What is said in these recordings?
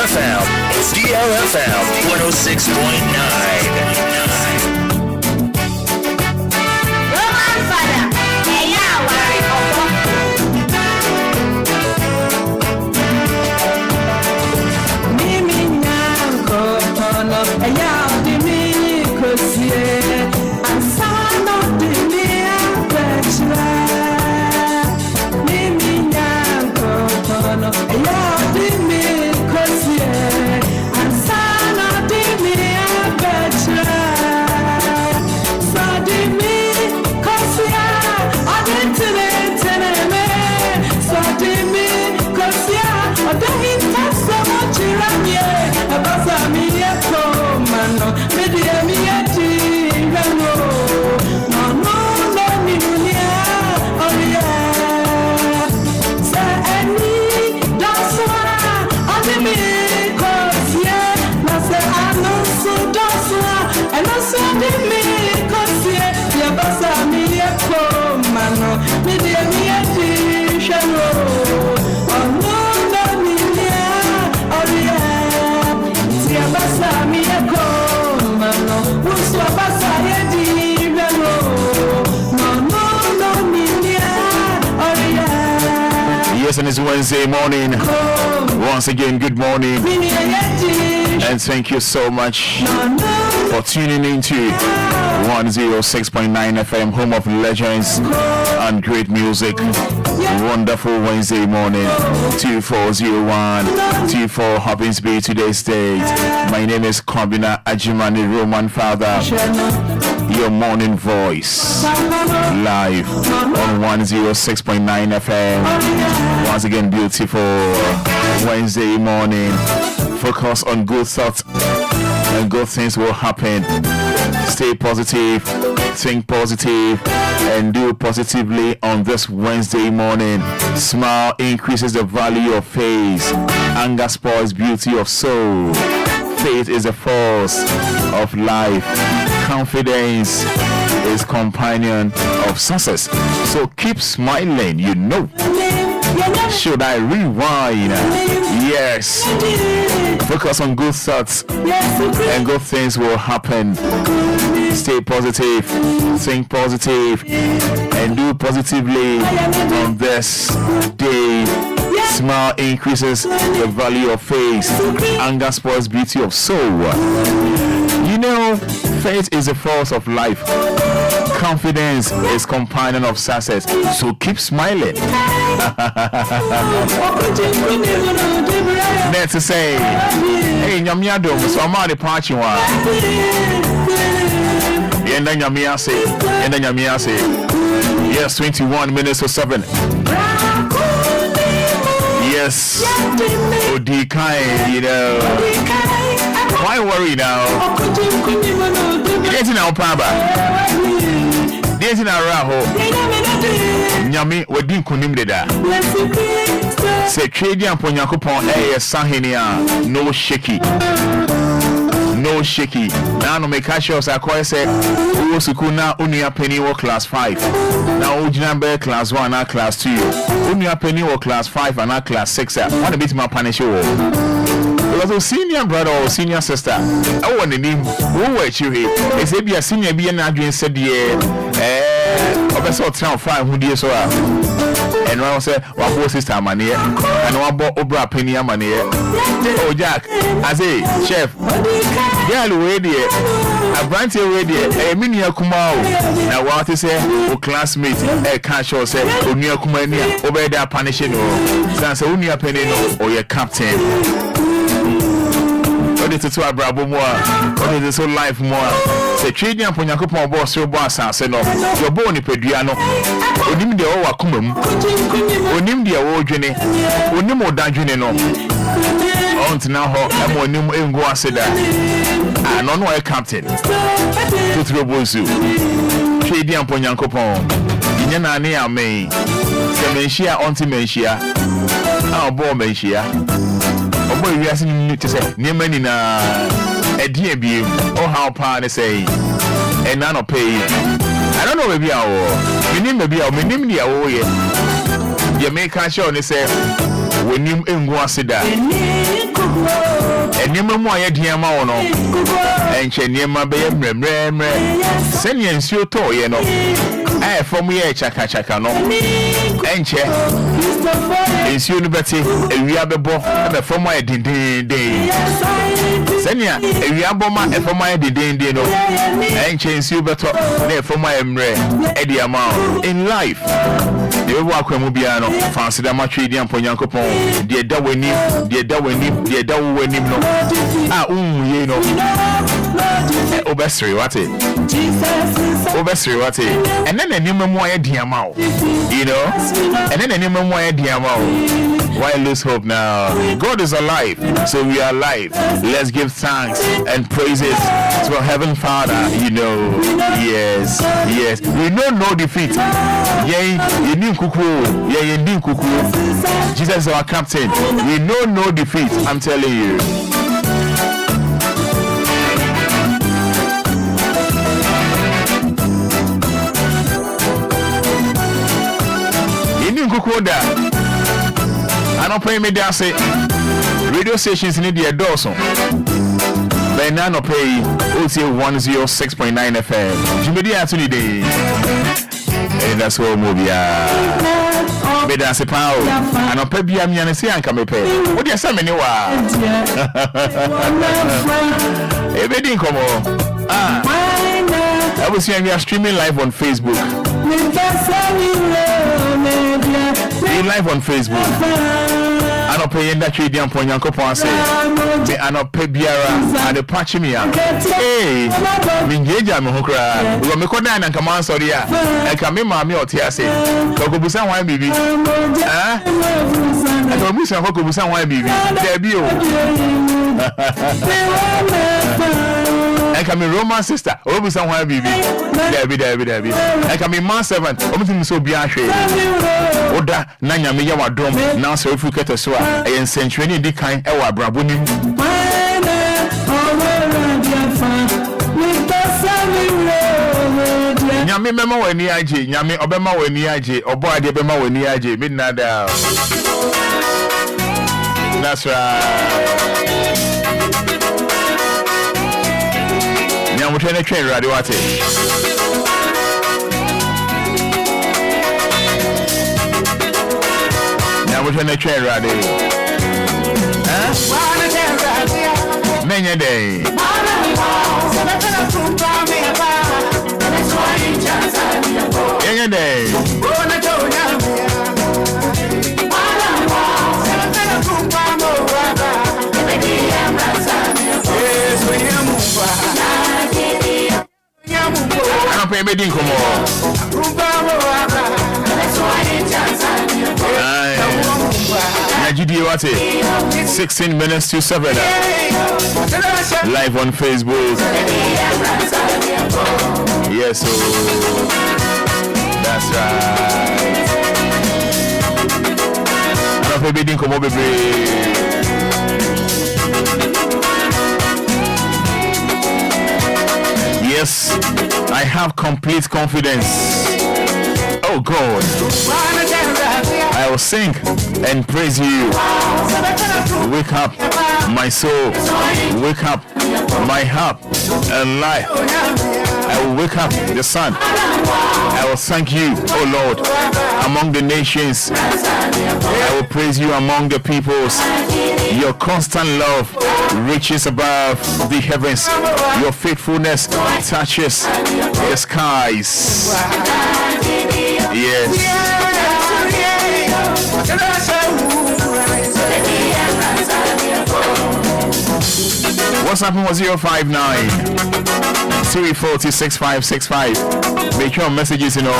DLFM. It's DLFM 106.9. Yes, and it's Wednesday morning. Once again, good morning. And thank you so much for tuning into 106.9 FM, home of legends and great music. Wonderful Wednesday morning. 240124 happens to be today's date. My name is Kombina Ajimani Roman Fada. Your morning voice live on 106.9 FM. Once again, beautiful Wednesday morning. Focus on good thoughts and good things will happen. Stay positive, think positive, and do positively on this Wednesday morning. Smile increases the value of face. Anger spoils beauty of soul. Faith is a force of life. Confidence is companion of success. So keep smiling, you know. Should I rewind? Yes. Focus on good thoughts and good things will happen. Stay positive, think positive, and do positively on this day. Smile increases the value of face. Anger spoils beauty of soul. You know, faith is a force of life. Confidence is companion of success. So keep smiling. That's to say, hey, Nyamiado, so I'm out of party one. Yes, 21 minutes to 7. Yes, Odikai, you know. Why worry now? It's in our paba. It's in our raho. Nyami, we didn't kunim da. Say, trade and Ponyakupon, Sahenia, no shaky. No shaky. Now, no make cash I call say, Usukuna, Unia Penny or class 5. Now, Ujinambe class 1 and class 2. Unia Penny or class 5 and not class 6. I want to beat my punish you. Because a senior brother or senior sister, I want to name who were you here. It's a be a senior be an adjoint said, of a sort of 5 who dear so. And I say, what was sister money? And one bought Obra Penny money. Oh, Jack, I say, chef, girl, wait there. A branch away there, a mini Kumao. Now, what is a classmate, a cash or say, Unia Kumania, obey that punishing or Sans Unia Penny or your captain. What is it to a bravo more? What is it so life more? Say, trading upon your coupon boss, your boss, and say, no, your bony pediano. Onim de owa kumam. Onim de owo dwene. Onim odadwene no. On to now, I'm on him and go aseda. I don't know a captain. To throw bozu. Trading upon your coupon. Yana near me. Sementia on Timentia. Our boy Mentia. Oh boy, we are saying to say, Nemanina. A DB. Oh, how power they say. And none of pay. I don't know maybe our maybe our minimum you make a show and say when you in Guasida Enema mu aye diama wono. Enche niema be mremremre. Send ye nsuo to ye no. From ye chaka no. Enche. Nsuo no beti ewia bebo e from ye din. Senya ewia boma e from ye din no. Enche nsuo beto na from ye mre e diama in life. The wo akwemu bia no fancy da matwe di ampo Nyankopon de da wani no ye no obesri wate and then any memo aye diama you know and then any memo aye diama why lose hope now? God is alive, so we are alive. Let's give thanks and praises to our Heavenly Father. You know, yes. We know no defeat. Jesus is our captain. We know no defeat. I'm telling you. I don't pay me there say radio stations need the dozen. But now no pay OT 106.9 FM. Jimmy actually day. And that's all Obia. But that's a power. I don't pay me and see and come pay. What do you say me wa? Everything come on. I was saying we are streaming live on Facebook. Live on Facebook. I don't pay that trade down for Yankopon say. I don't pay Biara and the Pachimia. Hey, Mingaja Mohokra. We will make down and come on, sorry. I come in my meal, say. Kokubusan, why, baby? I don't miss a Kokubusan, why, baby? There be. I come in Roman sister, Obusan, why, baby? There be. I come in man servant, Omutin so Biashe. Oda nanya me yawa drum now so if you get a so a century di kind e wa braboni nyame mema wani aje nyame obema wani aje obo ade bema wani aje midnada that's right nyamu tene twen radio ate we're going to try radio. Many day. Any day. I don't pay me dinkum more. 16 minutes to 7 live on Facebook. Yes, so that's right. I don't pay dinkum more, baby. Yes, I have complete confidence. Oh God, I will sing and praise you. Wake up my soul, wake up my heart and life. I will wake up the sun. I will thank you, oh Lord, among the nations. I will praise you among the peoples. Your constant love reaches above the heavens. Your faithfulness touches the skies. Yes. What's happening was 059 340 6565. Make your messages, you know.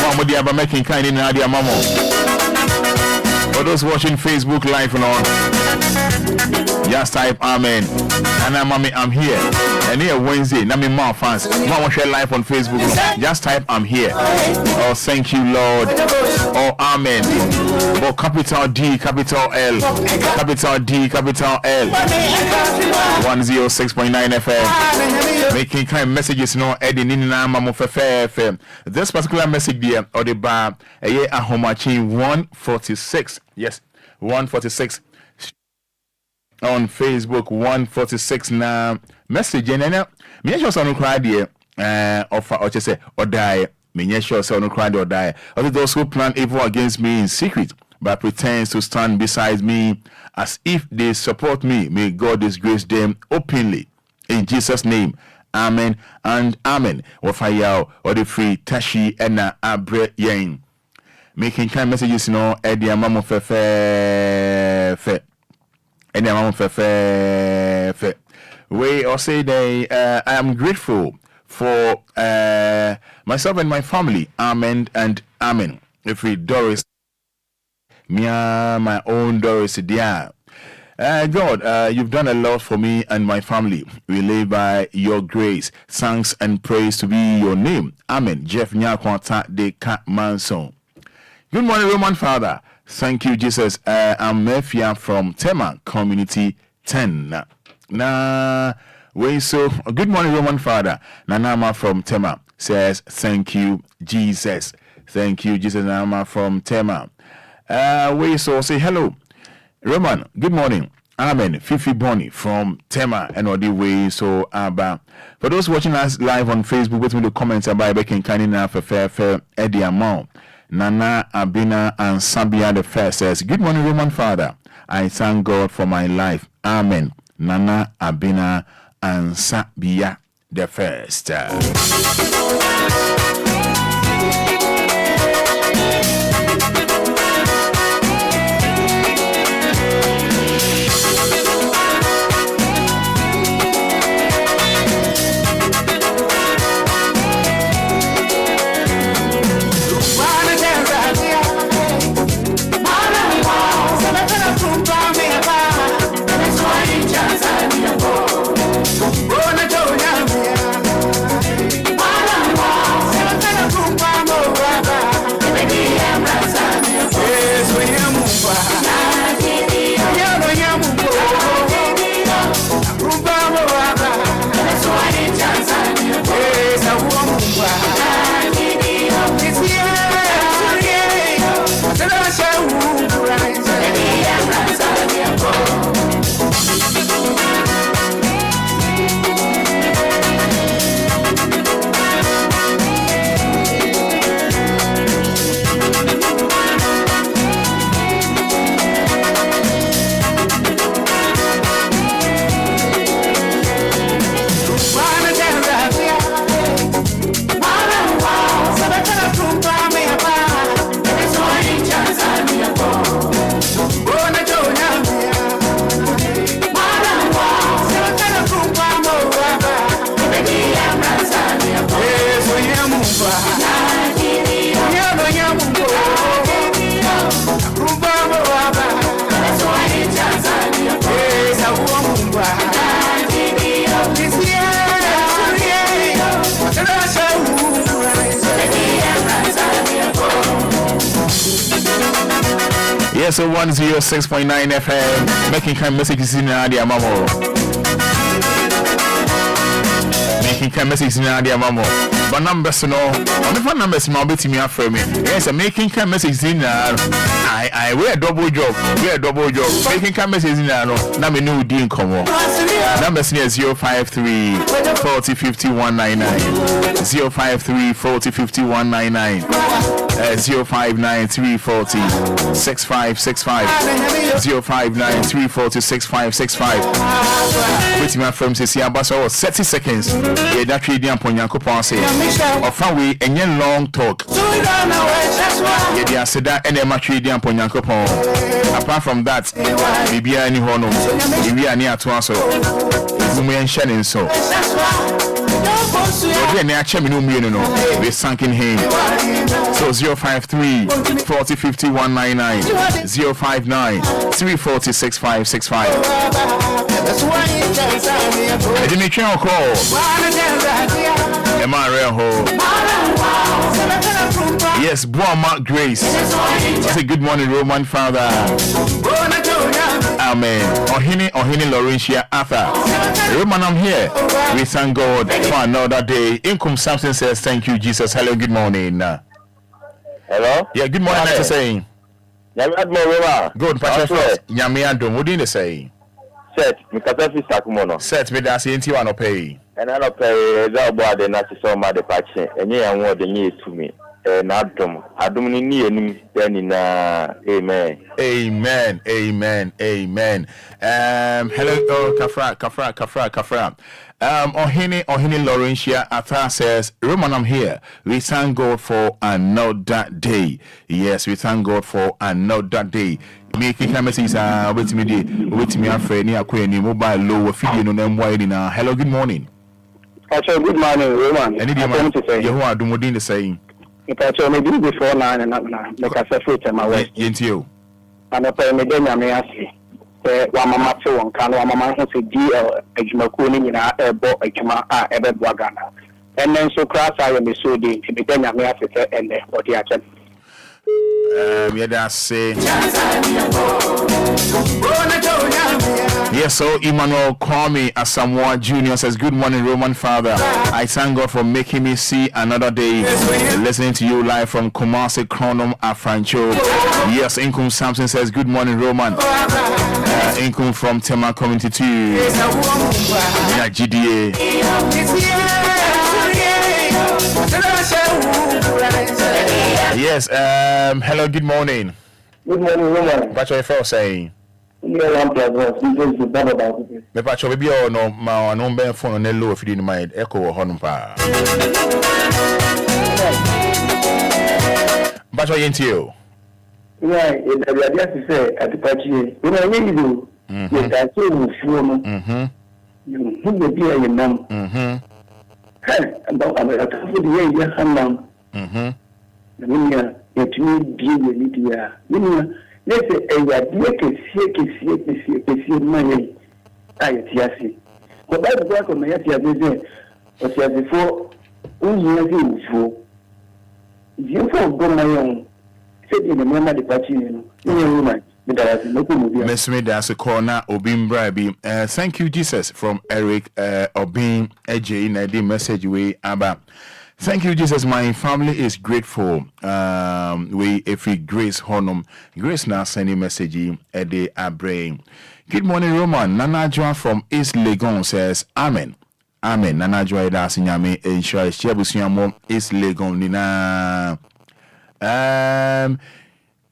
Mama Diaba making kind in Nadia Mamo. For those watching Facebook live, you know, just type Amen. And I'm here. And here Wednesday, Nami Ma fans. Mama share live on Facebook. Just type I'm here. Oh, thank you, Lord. Oh, Amen. Oh, capital D, capital L. Capital D, capital L. 106.9 FM. Making kind messages, you know, Eddie in Mamo FM. This particular message there, or the bar, a year at Homachi 146. Yes, 146. on Facebook 146 na message and me sure so no cry there offer or just say or die. Me sure so no cry or die. Other those who plan evil against me in secret but pretends to stand beside me as if they support me. May God disgrace them openly. In Jesus' name. Amen and amen. Wafayao or the free Tashi ena abre yen. Making kind messages, you know, Eddie Amamo Fefe. Eddie Amamo Fefe. We all say they I am grateful for myself and my family. Amen and amen. If we Doris my own Doris dear. God, you've done a lot for me and my family. We live by your grace. Thanks and praise to be your name. Amen. Jeff Nyakwata de Kat Manson. Good morning, Roman Father. Thank you, Jesus. I'm Mefia from Tema Community 10. Good morning, Roman Father. Nanama from Tema says, thank you, Jesus. Thank you, Jesus. Nanama from Tema. Say hello. Roman, good morning. Amen. Fifi Bonnie from Tema and all the way. So, for those watching us live on Facebook, wait me the comments about Bekin Kanina for fair Eddie Amount. Nana Abina and Sabia the first says, good morning, Roman Father. I thank God for my life. Amen. Nana Abina and Sabia the first. Yes, so 106.9 FM, making kind messages in Nadia Mamo. Making kind messages in Nadia Mamo. But numbers, no, on the phone numbers, my bit me up for me. Yes, I'm making kind messages in I wear a double job, making kind messages in no, now me know Dean come on. Numbers near 053 40 50 199, 053 40 50 199. 059 340 6565 059 340 6565. With my firm says, yeah, but 30 seconds. Yeah, that trade down upon Yankopon say, or found we a long talk. Yeah, they are said that and then trade down upon Yankopon. Apart from that, maybe any honor, maybe I near to answer. We and Shannon so. We sunk in him. So 053 40 50 199 059 340 6565. I didn't call. Yes, Boama Grace. Say good morning, Roman Father. Amen. Ohini Laurentia Arthur. Roman, I'm here. We thank God for another day. Income Samson says, thank you, Jesus. Hello, good morning. Hello? Yeah, good morning. What are you saying? Good, Patrick. Yamiadum, what did you say? set because fi sakumono set me da se enti wa no pay and I no pay that board na se so ma de patch enye yan wo de nye to me na adom ni ni enim then na amen hello kafra Ohini Laurentia Atha says, Roman, I'm here. We thank God for another day. Yes, we thank God for another day. Make it messages wait me afraid near Queen mobile low video no wide in hello, good morning. Good morning, Roman. And you are doing the same. If I told me before 9 and make a separate my way. Into you. And I pay me then I may ask you. One mama to one can one mama who say DL Ejmakuni in our airbo Ejma Ebe Wagana. And then so class I am so deep to be then I may ask you and what the action. Yeah, that's say. Yes, so Emmanuel Kwame Asamoah Jr. says, good morning, Roman Father. I thank God for making me see another day. Listening to you live from Kumasi Chronom Afrancho. Yes, Inkum Samson says, good morning, Roman. Inkum from Tema Community 2. Yeah, GDA. Yes, hello, good morning. Good morning, Roman. What's your first saying? Me pacho baby o no ma no ben phone no low if you mind echo ho no pa. Pacho yentio. Yeah, it dey say at the party. You know you do. You can say you show no. You who be here you know. Hey, about I'm going to the way you hand down. The meaning that you be with it here. Let's say a year money. I see. But I work on my year, but before, only for you for go my own. Said in the moment the party, you know, Miss Smith as a corner, Obin Brabi. Thank you, Jesus, from Eric Obin AJ in the message way about. Thank you, Jesus. My family is grateful. We every grace honum. Grace now sending message a day abrain. Good morning, Roman. Nana Joan from East Legon says, Amen. Amen. Nana Joan das in Yame Enquires Chiabusiamo East Legon Nina.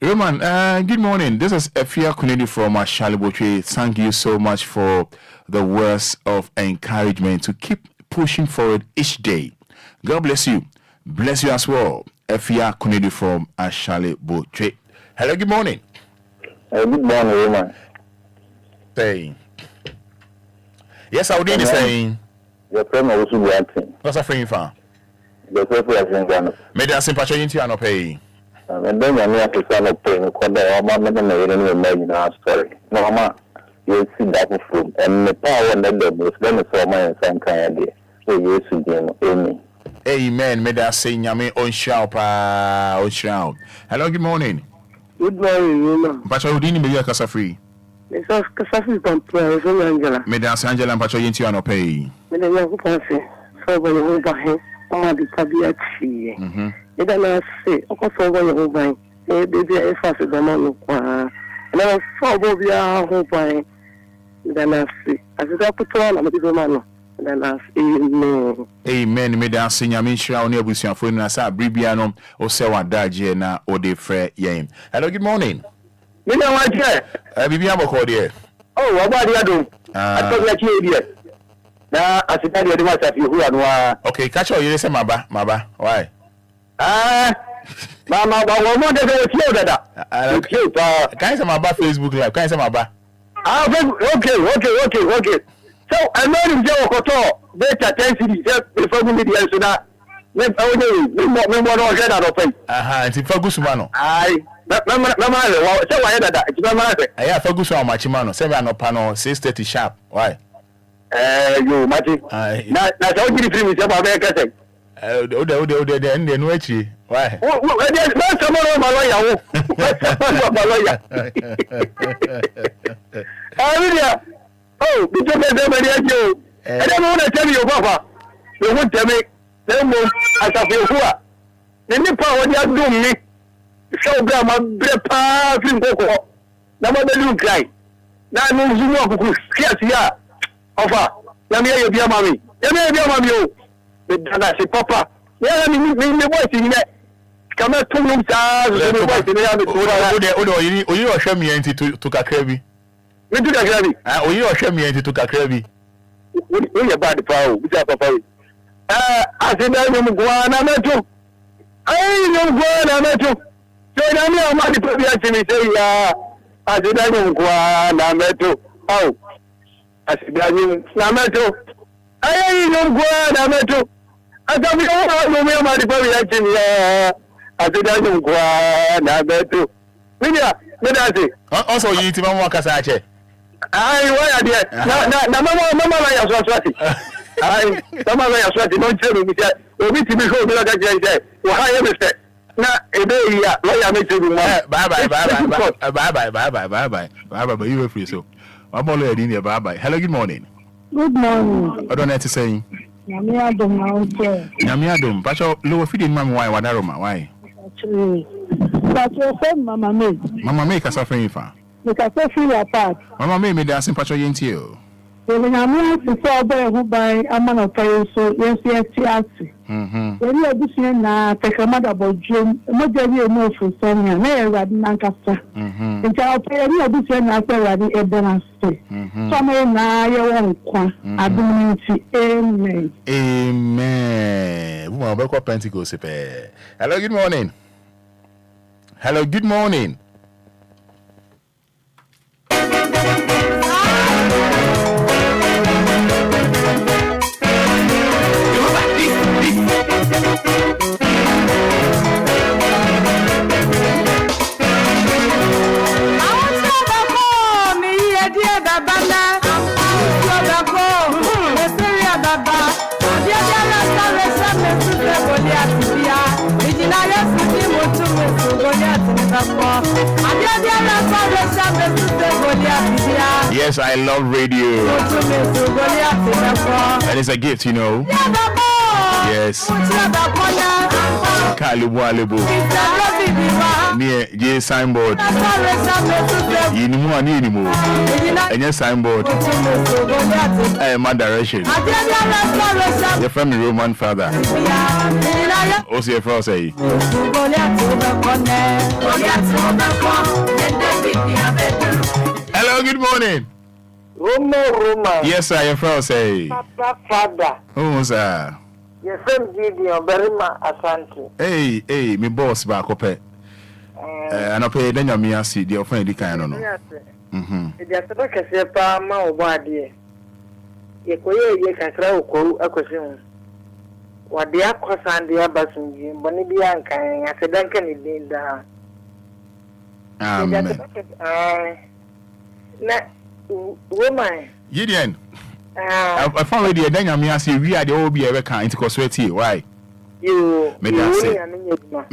Roman, good morning. This is Efia Kunedi from Ashaliboche. Thank you so much for the words of encouragement to keep pushing forward each day. God bless you. Bless you as well. Efia Kunedi from Ashaliboche. Hello, good morning. Good morning, Roman. Saying. Yes, I would be saying. Your friend was writing. What's a friend for? The person Maybe I simply into an pay. And then I have to stand up paying a quarter of my money story. No, ma, you see that from and the power and the was then for my some kind of day. So you see them, Amy. Amen. May I say, Yami on shout, on shout. Hello, good morning. Good morning, Roman. Pacho, who didn't be a casa free? It's a Casafi Pampra, Angela. May I say, Angela and Pacho into an pay? May the young person, so when you over him, all the Tabiachi. It doesn't say, of course, over your whole vine. Baby, I fast the man. And I saw Obia whole vine. Then I say, as I put on a little man. Then I say, Amen. Amen. May I say, Yamin Shroud, near Bussian for Nasa, Bribiano, or Sewa Dajena, or de Frere Yame. Hello, good morning. You know what, yeah? Bibiamo called here. Oh, what about the other? I thought you idiot. Now, I said, you must have you who are. Okay, catch all you say, Maba. Why? Mama, but what does it feel that? Can I say my Facebook Live? Can I say my bar? Okay. So I know him Joe Koto, better 10 cities before we media so that we more get out of it. It's Fergusumano. Mama, so I had that. It's Mama. I have Ferguson Machimano, 7 panel, 6:30 sharp. Why? You, Mati. That's how you feel about America. The Nuechi. Why? That's someone my lawyer. My lawyer. Oh, because everybody has you. And I want to tell you, Papa, you won't tell me. They won't, as I feel who are. Then the power they are doing me. So, Grandma, Brepa, Flimbo, Namada Luke cry. na no zumu akuku kiasia ofa ya me ye bia mami o me dana se papa ya me voice ni kama tunum sa so me voice ni ya me to oyi o hwe mi enti to kakra bi me to kakra bi oyi o hwe mi enti to kakra bi o ye bad pa o bi ja papa we asida nyum gwa na meto ai nyum gwa na meto so na mi o ma di pa bi a chimi se ya asida nyum gwa na meto au asida nyum na meto ai nyum gwa na meto asabi o mi o ma di pa bi a chimi ya asida nyum gwa na meto media se also yi ti mama kasa ache ai wa ya dia na mama la ya so ati ai mama la ya so ati no chero mi se obi ti bi ho mi la ga je se wa ha ye me se na ebe ya lo ya me chero ma bye you were free so I'm all ready here bye. Hello, good morning. Good morning. I don't know to say Nyamiadum na Nyamiadum pacho low feeding mama why wadaroma why actually but your friend Mama May ka suffer ifa because I feel apart. Mama May me dancing pacho yenti o. When I'm to so by who by amana pay so yes ati. When you are busy na take a mother about Jim, mo dey no for Sonia, na e radi na kasa. Nti I pay you are busy na say radi e balance. So me na ye won kwa adumiti amen. Amen. Wo be ko Pentecost pe. Hello, good morning. Hello, good morning. Yes, I love radio. And it's a gift, you know. Yes. Kalibu near J signboard. You know I need more. And your signboard. My direction. Your family Roman father. Also your father say. Hello, good morning. Roma. Yes, sir, your father say. Papa Fada. Oh, sir. Your friend Gideon Berima Asante. Hey, me boss back up. And I pay then your me see the offend the kind of no. It is a casepa ma obadi. Ye koye ye kakra okoro akosim. Wade akosan de abasunji boni bia nkan asedanka ni din da. Amen. Na woman. Gideon. I found already then your me see we are the Obia we can into cosweti. Why? You me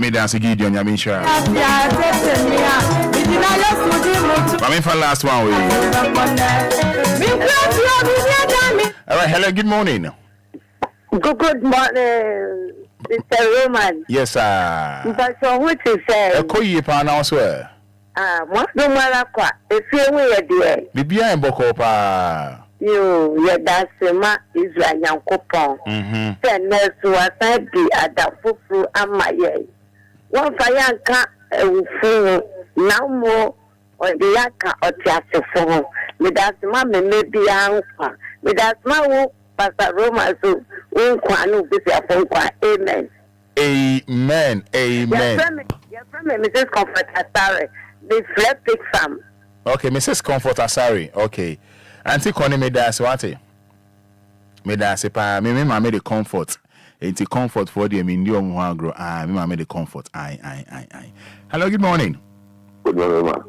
dance Gideon ya me sure. Coming for last one way. All right, hello, good morning. Good morning, Mr. Roman. Yes, sir. But so what you say? Koyi pa na so. Mo do mara kwa. Efie we ye de. Bibia en boko pa. You ye dasema Israel Yankopon. Say nesu asabi adafufuru amaye. Won fa yanka ewufu na mo ode yaka otiasefo. Me dasema me bia nkwa. Me dasema wo Pastor Roma so nkwa no bisi afonkwa. Amen. Amen. Amen. Your friend Mrs. Comfort Asare. The Flepic Farm. Okay, Mrs. Comfort Asari. Okay. Auntie Connie me da swati. Me da se pa me mama the comfort. Enti comfort for the me ndi omo agro. Me mama the comfort. Aye. Hello, good morning. Good morning, ma.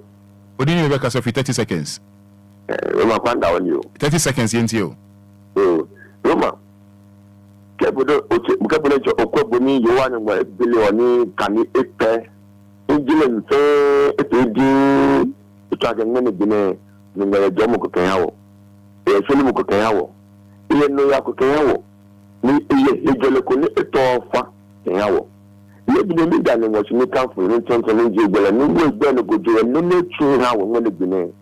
What do you make us for 30 seconds? Roma kwanda on you. 30 seconds yenti yo. Roma. Kebudo cho okwebuni yowane mo bilioni kani epe. Injile nse etedi itaga ngene bine ngere jomo ko kenyawo. Fili mu ko kenyawo. Iye no ya ko kenyawo. Ni iye ejele ko ni etofa kenyawo. Iye bine mi dane mo chini kanfo ni tonto ni jebele ni wo egbe no gojo ni ne tru ha wo ngene bine.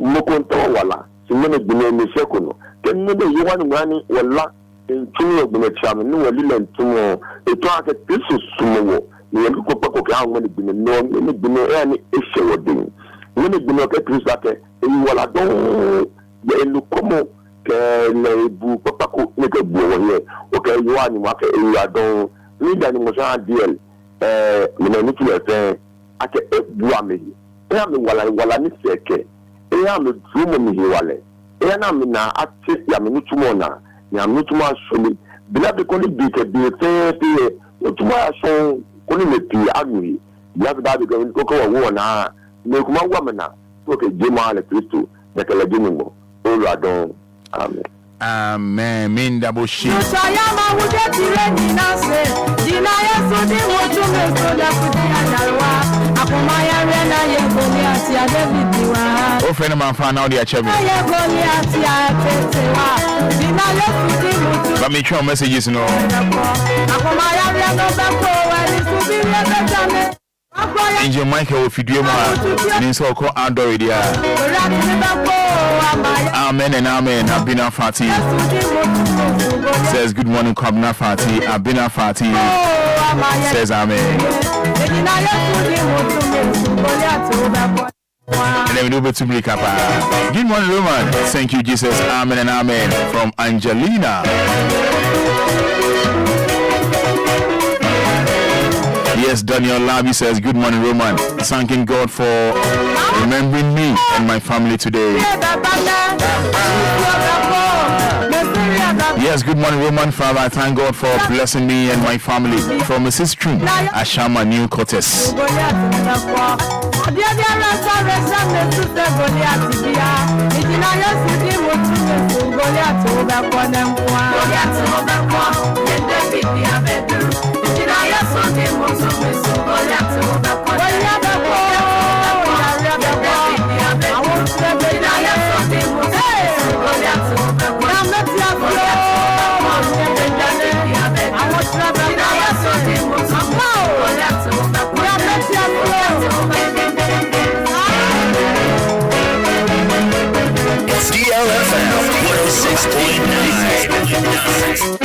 mokonto wala simene gbene me sekono kenne de yiwan ngani wala ntumo gbene chame no wali le ntumo eto ake tisu sumo ni yemi ko pako ka ngani gbene no ni gbene e ni ehye wodin ni gbene ka tisu ake e wala don de lu komo ke le bu pako ni ke bu wonye o ke yiwan wa ke e ya don ni dani mo sa DL me ni tu e ake bu ameyi e am wala ni seke e am drumo mi hiwale e na mi na artiste ya mi tumo na ya mi tumo asoli bila be ko ni bi ke bi fe tumo aso ko ni me pi agui ya bi da bi ko ko wo na me kuma wa me na ko ke jema le Kristo de ke le jimo o lo adon amen. Amen. Min double shit. Sayama wuje tire ni nase. Dina Yesu di motu me so da kutia nyarwa. Akoma ya rena ye goli ati a David wa. O friend man fa na o di a chebe. Ye goli ati a tetewa. Dina Yesu di motu. But me try messages no. Akoma ya rena ba ko wa ni subi re betame. Angel Michael with video man. So called outdoor idea. Amen and amen. Abina Fati says good morning, Kabna Fati. Abina Fati says amen. And then we do to break up. Good morning, Roman. Thank you, Jesus. Amen and amen. From Angelina. Yes, Daniel Lavi says, good morning, Roman. Thanking God for remembering me and my family today. Yes, good morning, Roman Father. I thank God for blessing me and my family. From Mrs. Trum, Ashama, New Cortes. It's DLFM 106.9.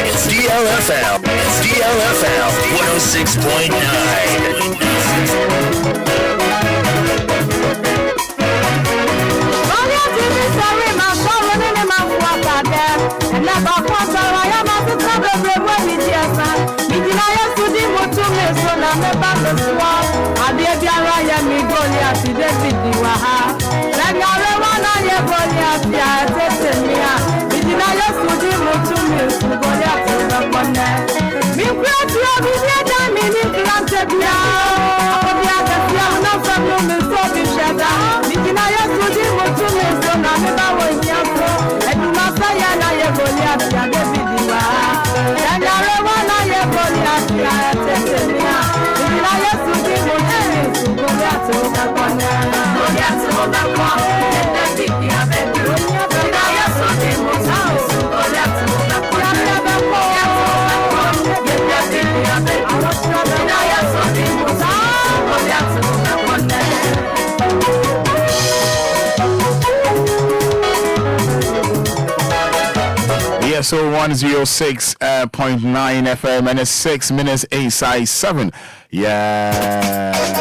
It's DLFM. It's DLFM 106.9. Yes, so 106.9 FM and it's 6 minutes inside 7. Yeah.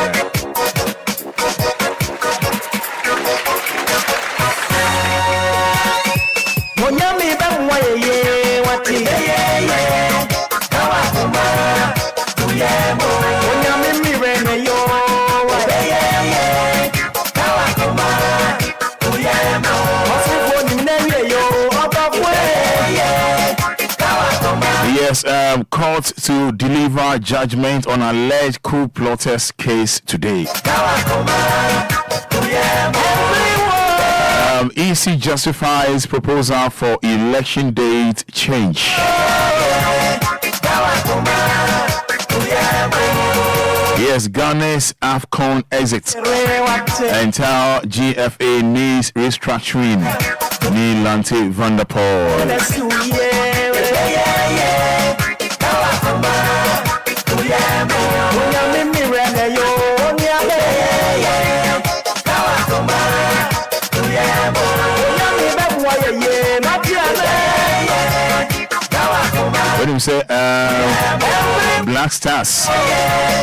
Yes, court to deliver judgment on alleged coup plotters case today. EC justifies proposal for election date change. Yes, Ghana's AFCON exit. Entire GFA needs restructuring. Nilante Van der Poel. What do you say? Black Stars.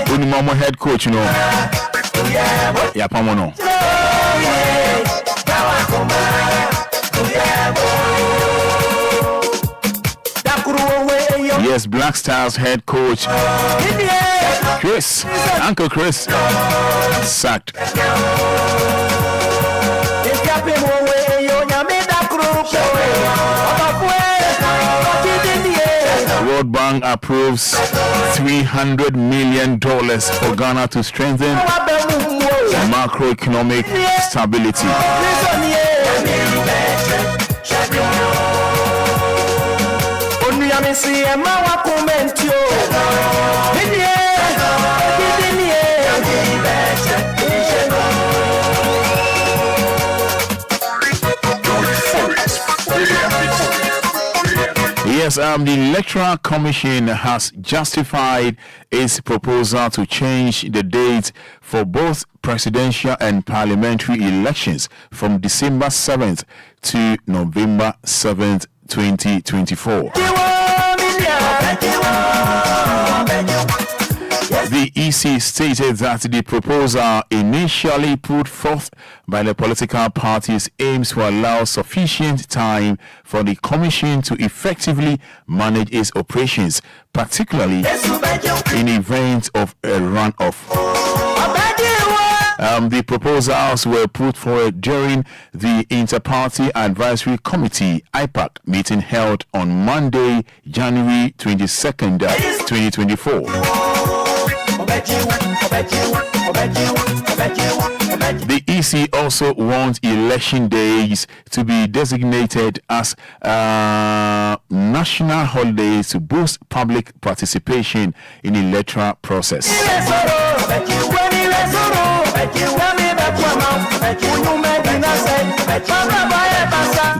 Unimomo head coach, you know. Yeah, Pamono. Yes, Black Stars head coach Uncle Chris sacked. World Bank approves $300 million for Ghana to strengthen macroeconomic stability. Yes, the Electoral Commission has justified its proposal to change the date for both presidential and parliamentary elections from December 7th to November 7th, 2024. The EC stated that the proposal initially put forth by the political parties aims to allow sufficient time for the Commission to effectively manage its operations, particularly in event of a runoff. The proposals were put forward during the Inter-Party Advisory Committee (IPAC) meeting held on Monday, January 22nd, 2024. The EC also wants election days to be designated as national holidays to boost public participation in the electoral process.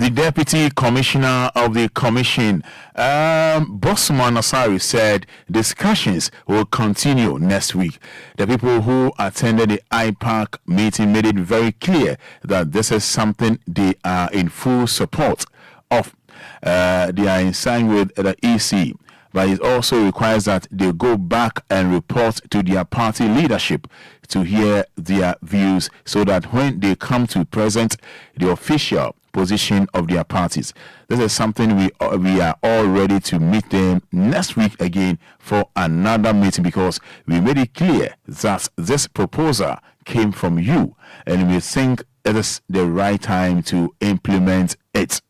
The Deputy Commissioner of the Commission, Bosman Asari, said discussions will continue next week. The people who attended the IPAC meeting made it very clear that this is something they are in full support of. They are in sign with the EC, but it also requires that they go back and report to their party leadership to hear their views so that when they come to present the official position of their parties. This is something we are all ready to meet them next week again for another meeting, because we made it clear that this proposal came from you and we think it is the right time to implement it.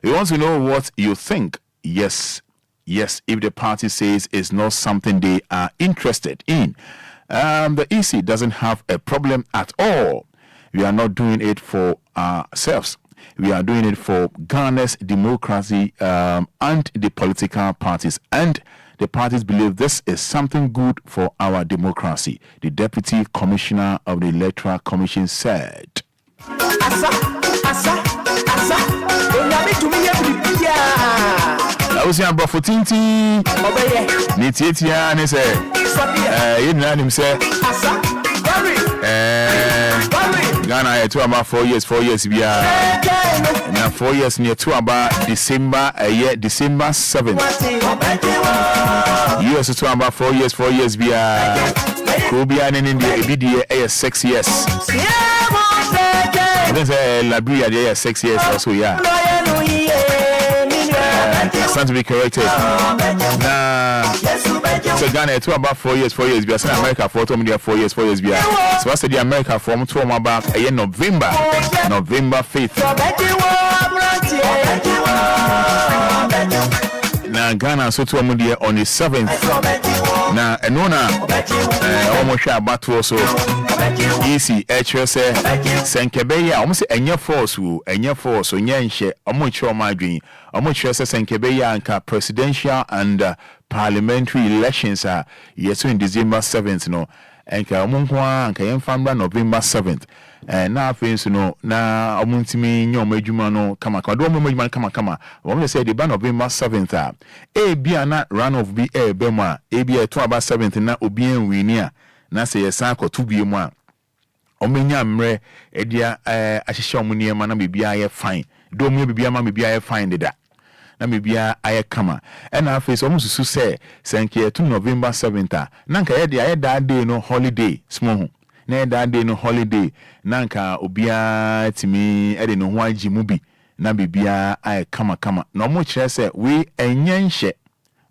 We want to know what you think. Yes, if the party says it's not something they are interested in, the EC doesn't have a problem at all. We are not doing it for ourselves. We are doing it for Ghana's democracy and the political parties. And the parties believe this is something good for our democracy. The Deputy Commissioner of the Electoral Commission said. I was here for Tinti. Nitiatia, and he said, you know him say, Ghana, 4 years, we are. na 4 years near to about December December 7th. Years to about 4 years be Obia in India BDA 6 years. There's a Labria there 6 years also, yeah. Stand to be corrected. So Ghana to about 4 years be America for 4 years be. So I said the America from to about November 5th. Na Ghana so to on the 7th. Na enona almost share battle so easy HSA Senkebeya almost enye force onye nhye omochiro madwin omochiro se Senkebeya anka presidential and parliamentary elections are yes in December 7th no enka omonkwa anka yemfamba November 7th na afenso no na omuntimi nyom adwuma no kama do omumadwuma kama we say the ban November 7th bia na run of be bema bia to about 7th na obi enwini a na say yesan akoto biemu a omenya mre edia ahihye omuniema na bibia ye fine do mu bibia ma bibia ye fine deda na bibia aye kama na afenso omususu say senke to November 7th na nka ye dia ye that day no holiday small na that day no holiday nanka obia timi ede no ho agimu bi na bibia ay kama na omo kire se we enyenhye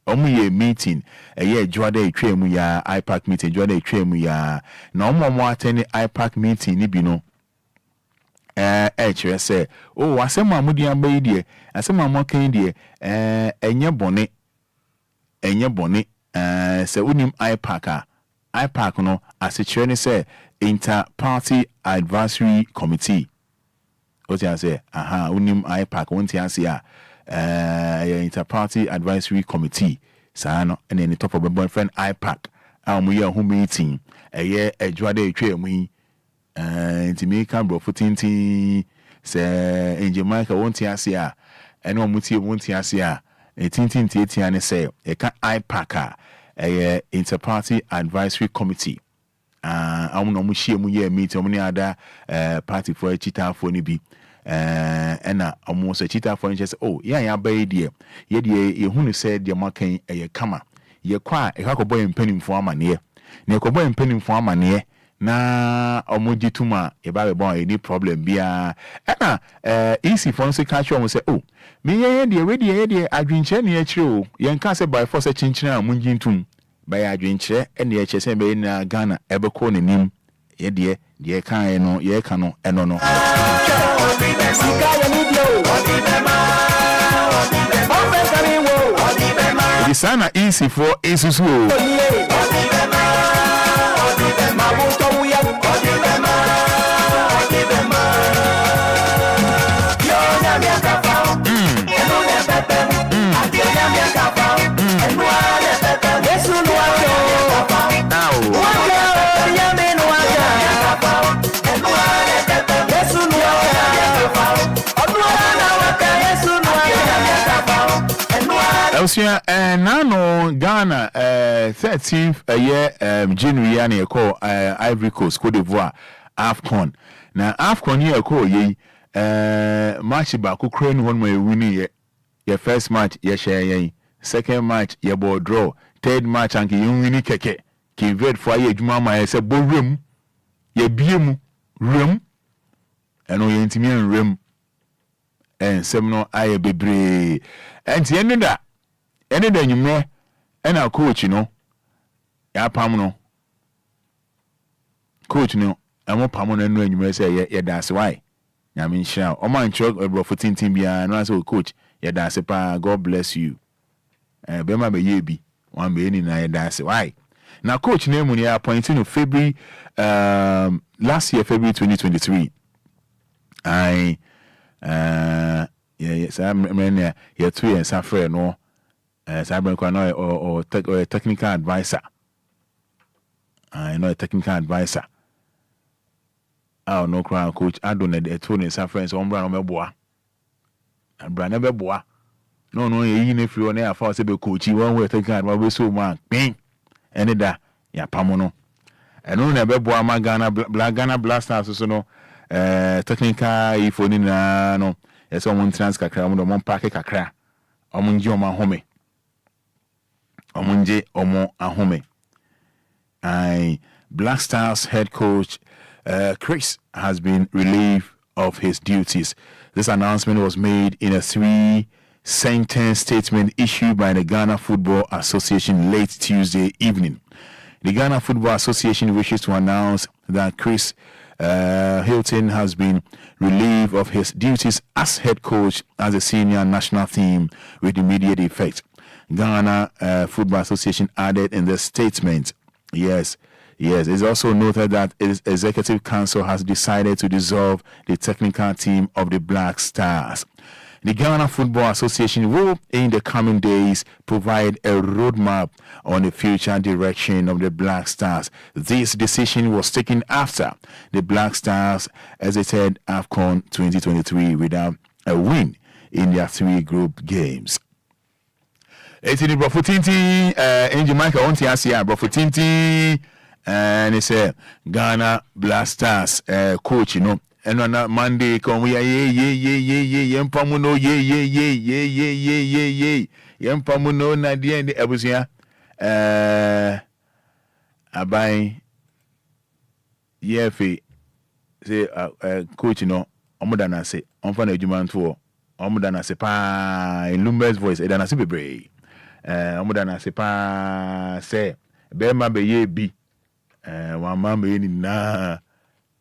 omo ye meeting ye adwada etwemu ya iPac meeting adwada etwemu ya na omo attend iPac meeting ni bi no kire se o asema amudi abayi de asema amokan de enye bone se unim iPac no asechire ni say Inter-Party Advisory Committee. What you say? Unim iPac won't you say Inter-Party Advisory Committee. Sano and then the top of my boyfriend iPac. We are home meeting. A year a jwade tree me to me bro footing say in Jamaica won't you say and no muti won't you say a tintin and say a iPac a Inter-Party Advisory Committee. No mushie mu ye meet omni ada party for a cheetah for ni bi na almost a cheetah for just ya bay die ye hunu said the makan e kama ye kwa e ka ko boy mpanim fo amane ne ko boy mpanim fo amane na omoji tuma e ba be bon any problem bia na easy for so catch on say me ye de adwinche ne e kire o ye nka say by force chinchina amunji ntum by adwenkyere ene ye chese be na Ghana ebeko nenim ye de kan no ye ka no eno no the sana easy for isusu Nano Ghana 13th year January and you call Ivory Coast Cote d'Ivoire AFCON. Now AFCON here call ye match back Ukraine one way winning your first match ye share ye second match ye ball draw third match and you win keke ki vet for ye juma ma say bo room ye biemu room and no ye ntimi room and semno aye bebre and ye da ene da nyumre ena coach no ya pam no coach no amo pam no enu nyumre say ye dance why nyame nhira o man chok ebrofo tintin bia no say coach ye dance pa God bless you be ma be ye bi wan be ni na ye dance why na coach name ni appointed no February last year February 2023 yes I'm ya 2 years after no cyber or technical advisor. I know a technical advisor. No crown coach. I don't need a tune in San Francisco. Brand Meboa. And Brand Meboa. No, even if you are near for a coach, you won't technical advisor. So, man, bing. And that, ya Pamono. And only a Beboa, my Ghana Blasters, so no technical if only no. Yes, on trans kakra, on park kakra, on joma home. Omunje Omo Ahome. Black Stars head coach Chris has been relieved of his duties. This announcement was made in a 3-sentence statement issued by the Ghana Football Association late Tuesday evening. The Ghana Football Association wishes to announce that Chris Hilton has been relieved of his duties as head coach as a senior national team with immediate effect. Ghana Football Association added in the statement, yes, it's also noted that its executive council has decided to dissolve the technical team of the Black Stars. The Ghana Football Association will, in the coming days, provide a roadmap on the future direction of the Black Stars. This decision was taken after the Black Stars exited AFCON 2023 without a win in their 3 group games. It's in the Brofutinti, Angel Michael on Tiasia, Brofutinti, and it's a Ghana Blasters coach, and on that Monday, come we are Yempamuno, Yempamuno, Nadia, and the Abusia, Abai, Yefi, say, coach, Omodana say, Omfana Juman tour, Omodana say, pa, in Lumba's voice, Edana Sibibre. Omodana se pa se be ma be ye bi wa ma be ni na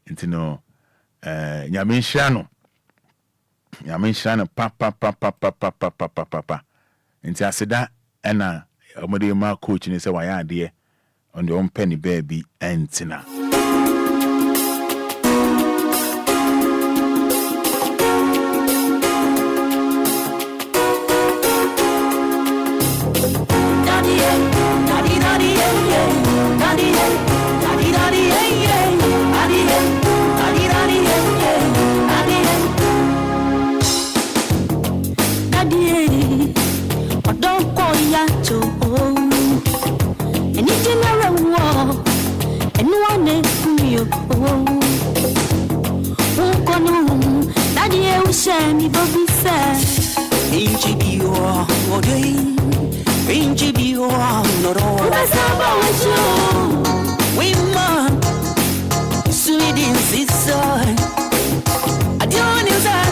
intino nyame hia no pa nti aseda na omode ma coach ni se wa ya ade on the penny baby entina.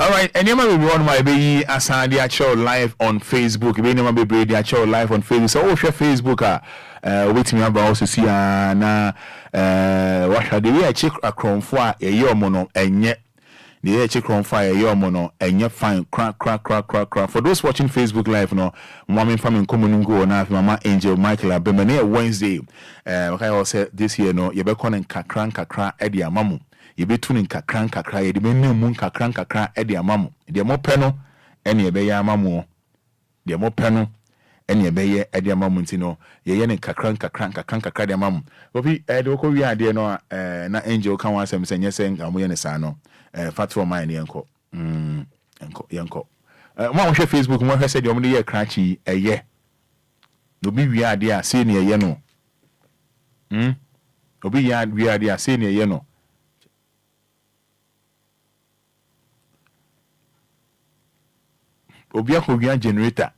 Alright, and you might be on my baby as I show live on Facebook. You may be brave, I show live on Facebook. So, share Facebook. Wait me about also see na what shall we check a crown for a year mono and yet the check crown for a year mono and yet fine crack. For those watching Facebook live, no, woman from common go on Mama Angel Michael Abemane Wednesday. Okay, I said this year, no, you be calling kakra Eddie Mamu. You be tuning kakra, you be moon kakra Eddie Mamu. The more penal, and you be ya mamu. The more penal. Any beye edia mamutino ye yen kakran de mam obi de ko wi ade no na angel kan wa sem senye sen amu ye ne sa no fatwa mine yenko yenko mo hwe Facebook mo hwe se de omo ye krachi eye no bi wi ade a se ne ye no obi ya wi ade a se ne ye no obi akọ wi generator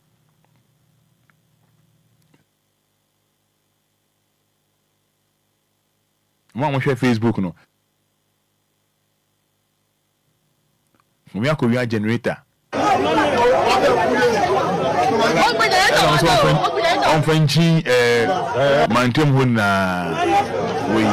mo share Facebook no we are Korea generator on Frenchi mantem ho na we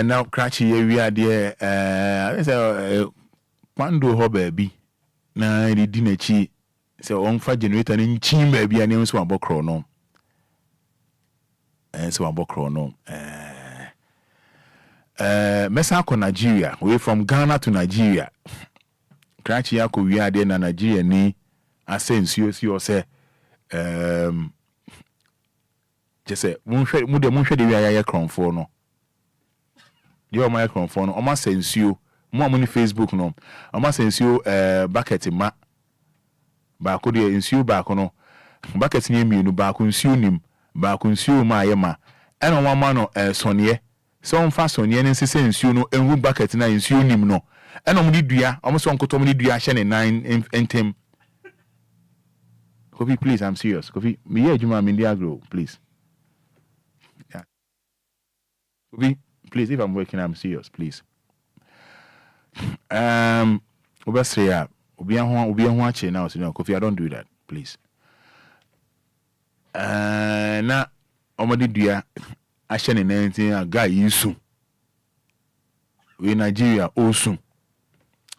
Now cratchy area there Quando ho baby na di dinachi so on fa generator ni chin baby ani so abokro no so abokro no mesa ko Nigeria we from Ghana to Nigeria cratchy yako wi ade na Nigeria ni asensuo si o se just say mu hwe de wi ayaye kronfo no the o microphone no o ma sensuo mo amuni Facebook no o ma sensuo bucket ma ba ko de ensuo ba ko no bucket ni emienu ba ko nsuo nim ba ko nsuo ma ayema e no ma no sonye so on fa sonye ne nsese nsuo no enwu bucket na nsuo nim no e no mo di dua o mo so nkoto mo di dua hye ne 9 entem Kofi, please, I'm serious. Kofi, me here Juma Mindia grow, please. Yeah. Kofi, please, if I'm working, I'm serious, please. Obia watching now, so Kofi, I don't do that, please. Na omodi dua ahye ne 19 a guy yisu. We Nigeria also.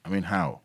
I mean how?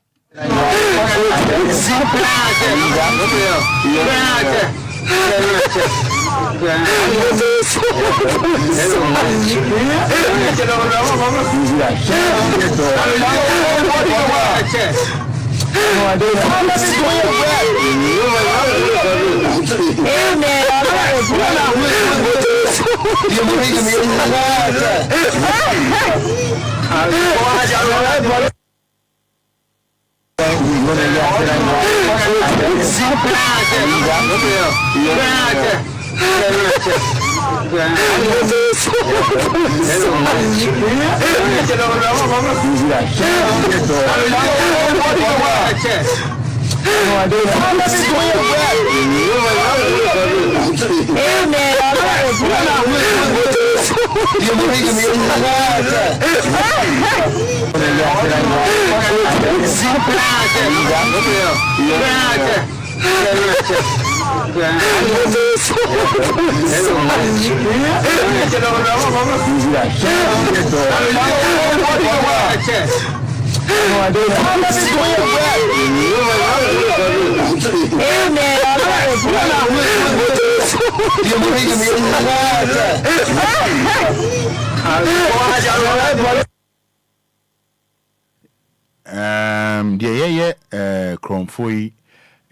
Kromfoi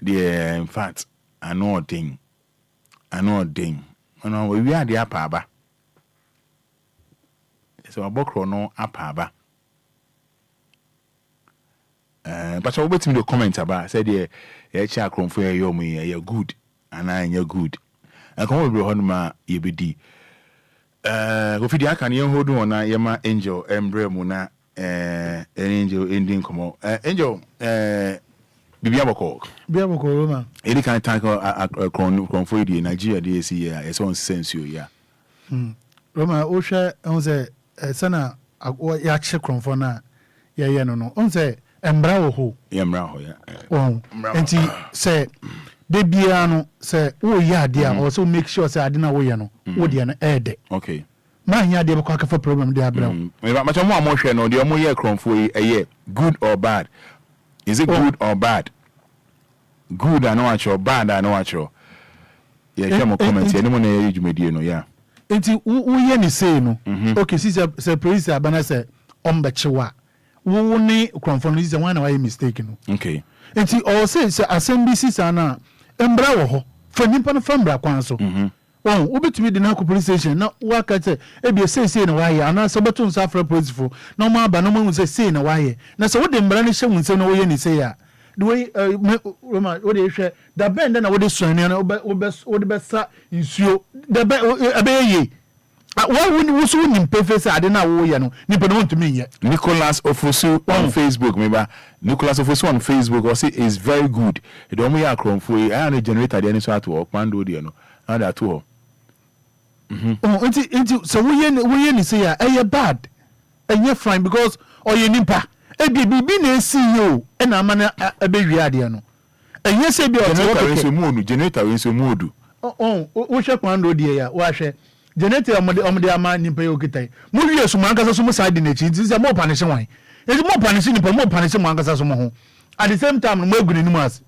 the in fact I know ding. No, we are the apaba. So a bokro no apaba. But I wait me to comment about said yeah check Kromfoi yo me you're good and you're good. I come over honma yebedi. Go fi dia kan ye hold on na yema angel embre mu na angel ending komo angel Bibia boko Roma. Any kind of tank a for the Nigeria DSC here, it's on sense you, yeah. Roma, Osha, on the Sana, ya check for na, yeah, no, on the Embrao ho, yeah. Oh, and he say, De Biano say, oh, yeah, dear, also make sure say I didn't know, you know, Odian Ed. Okay. My, yeah, they have a for problem, they are brown. But I'm more motion or the more year for a year, good or bad. Is it good or bad? Good I know what you're bad I know what you're. Yeah, come on comment. Anyone age media no yeah. Enti wo ye ni say no. Okay, see say police abana say ombechewa. Wo ni kronfo no say one na why mistake no. Okay. Enti all say assembly sana embra wo ho. Fa nipa no fa mbra kwan so. Oh, obetumi de na police station na waka say e be say na waye ana so beto nsa afra police fo na ma ba na ma hu say na waye na so wode mbara ne hye hu nsem na wo ye ni say ya the way Roma wode hwe da bend na wode suani na wode be sa nsuo da be abeye wa wo so nim perfect ade na wo ye no nipa no ntumi ye Nicholas Ofosu on Facebook meba Nicholas Ofosu on Facebook or say is very good e do mo ya kromfo e na generator de ni so ato o kwando de no na da to oh unti so we ni say ya eh bad eh fine because oye nipa e bibi na esi yo e na ama na abewi ade no eh say bi o generator we so modu wo hwe kwando de ya wa hwe generator omde ama nipa yo kitai mu wie so mankasa so mu side na chi nti say mo panish wan e mo panish nipa mo panish mo ankasa so mo ho at the same time mo agu ni mu ase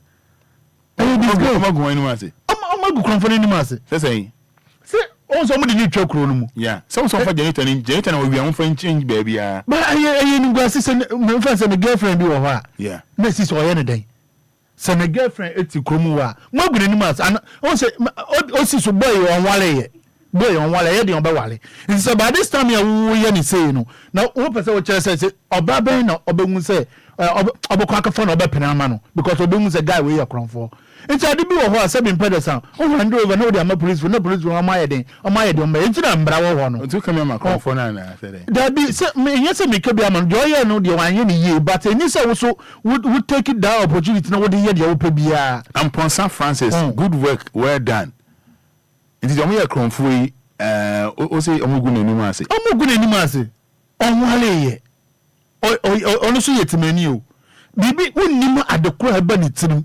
eh this go mo agu ni mu ase o agu kronfo ni mu ase say on so mo de ni twa kro no mu yeah some for generator na we am for change baby ah but aye ni gwa se me fa se me girlfriend bi wo ho a yeah na si so ye ne den se me girlfriend eti kromu wa mo agu ni mu ase on se o si so boy on wale ye de on be wale in so by this time ya wo ye ni say no na wo pese wo chere say oba ben na obenwu say obekwa akafo na obepena ama no because obenwu say guy we ye kronfo nti ade bi wo ho ase bi mpedesa o hand over na o de ama police na police wo ama ye den nti na mbra wo ho no nti come here my kronfo na say da bi say me yese me kebi ama do ye no de wan ye ni ye but any say wo so would take it that opportunity na wo de ye de wo pe bia Amponsa Francis good work well done nti omo ye kronfo yi o say omogu na nimu ase onwale ye onu so yetimani o bibi wonnim adekora ba ni tirim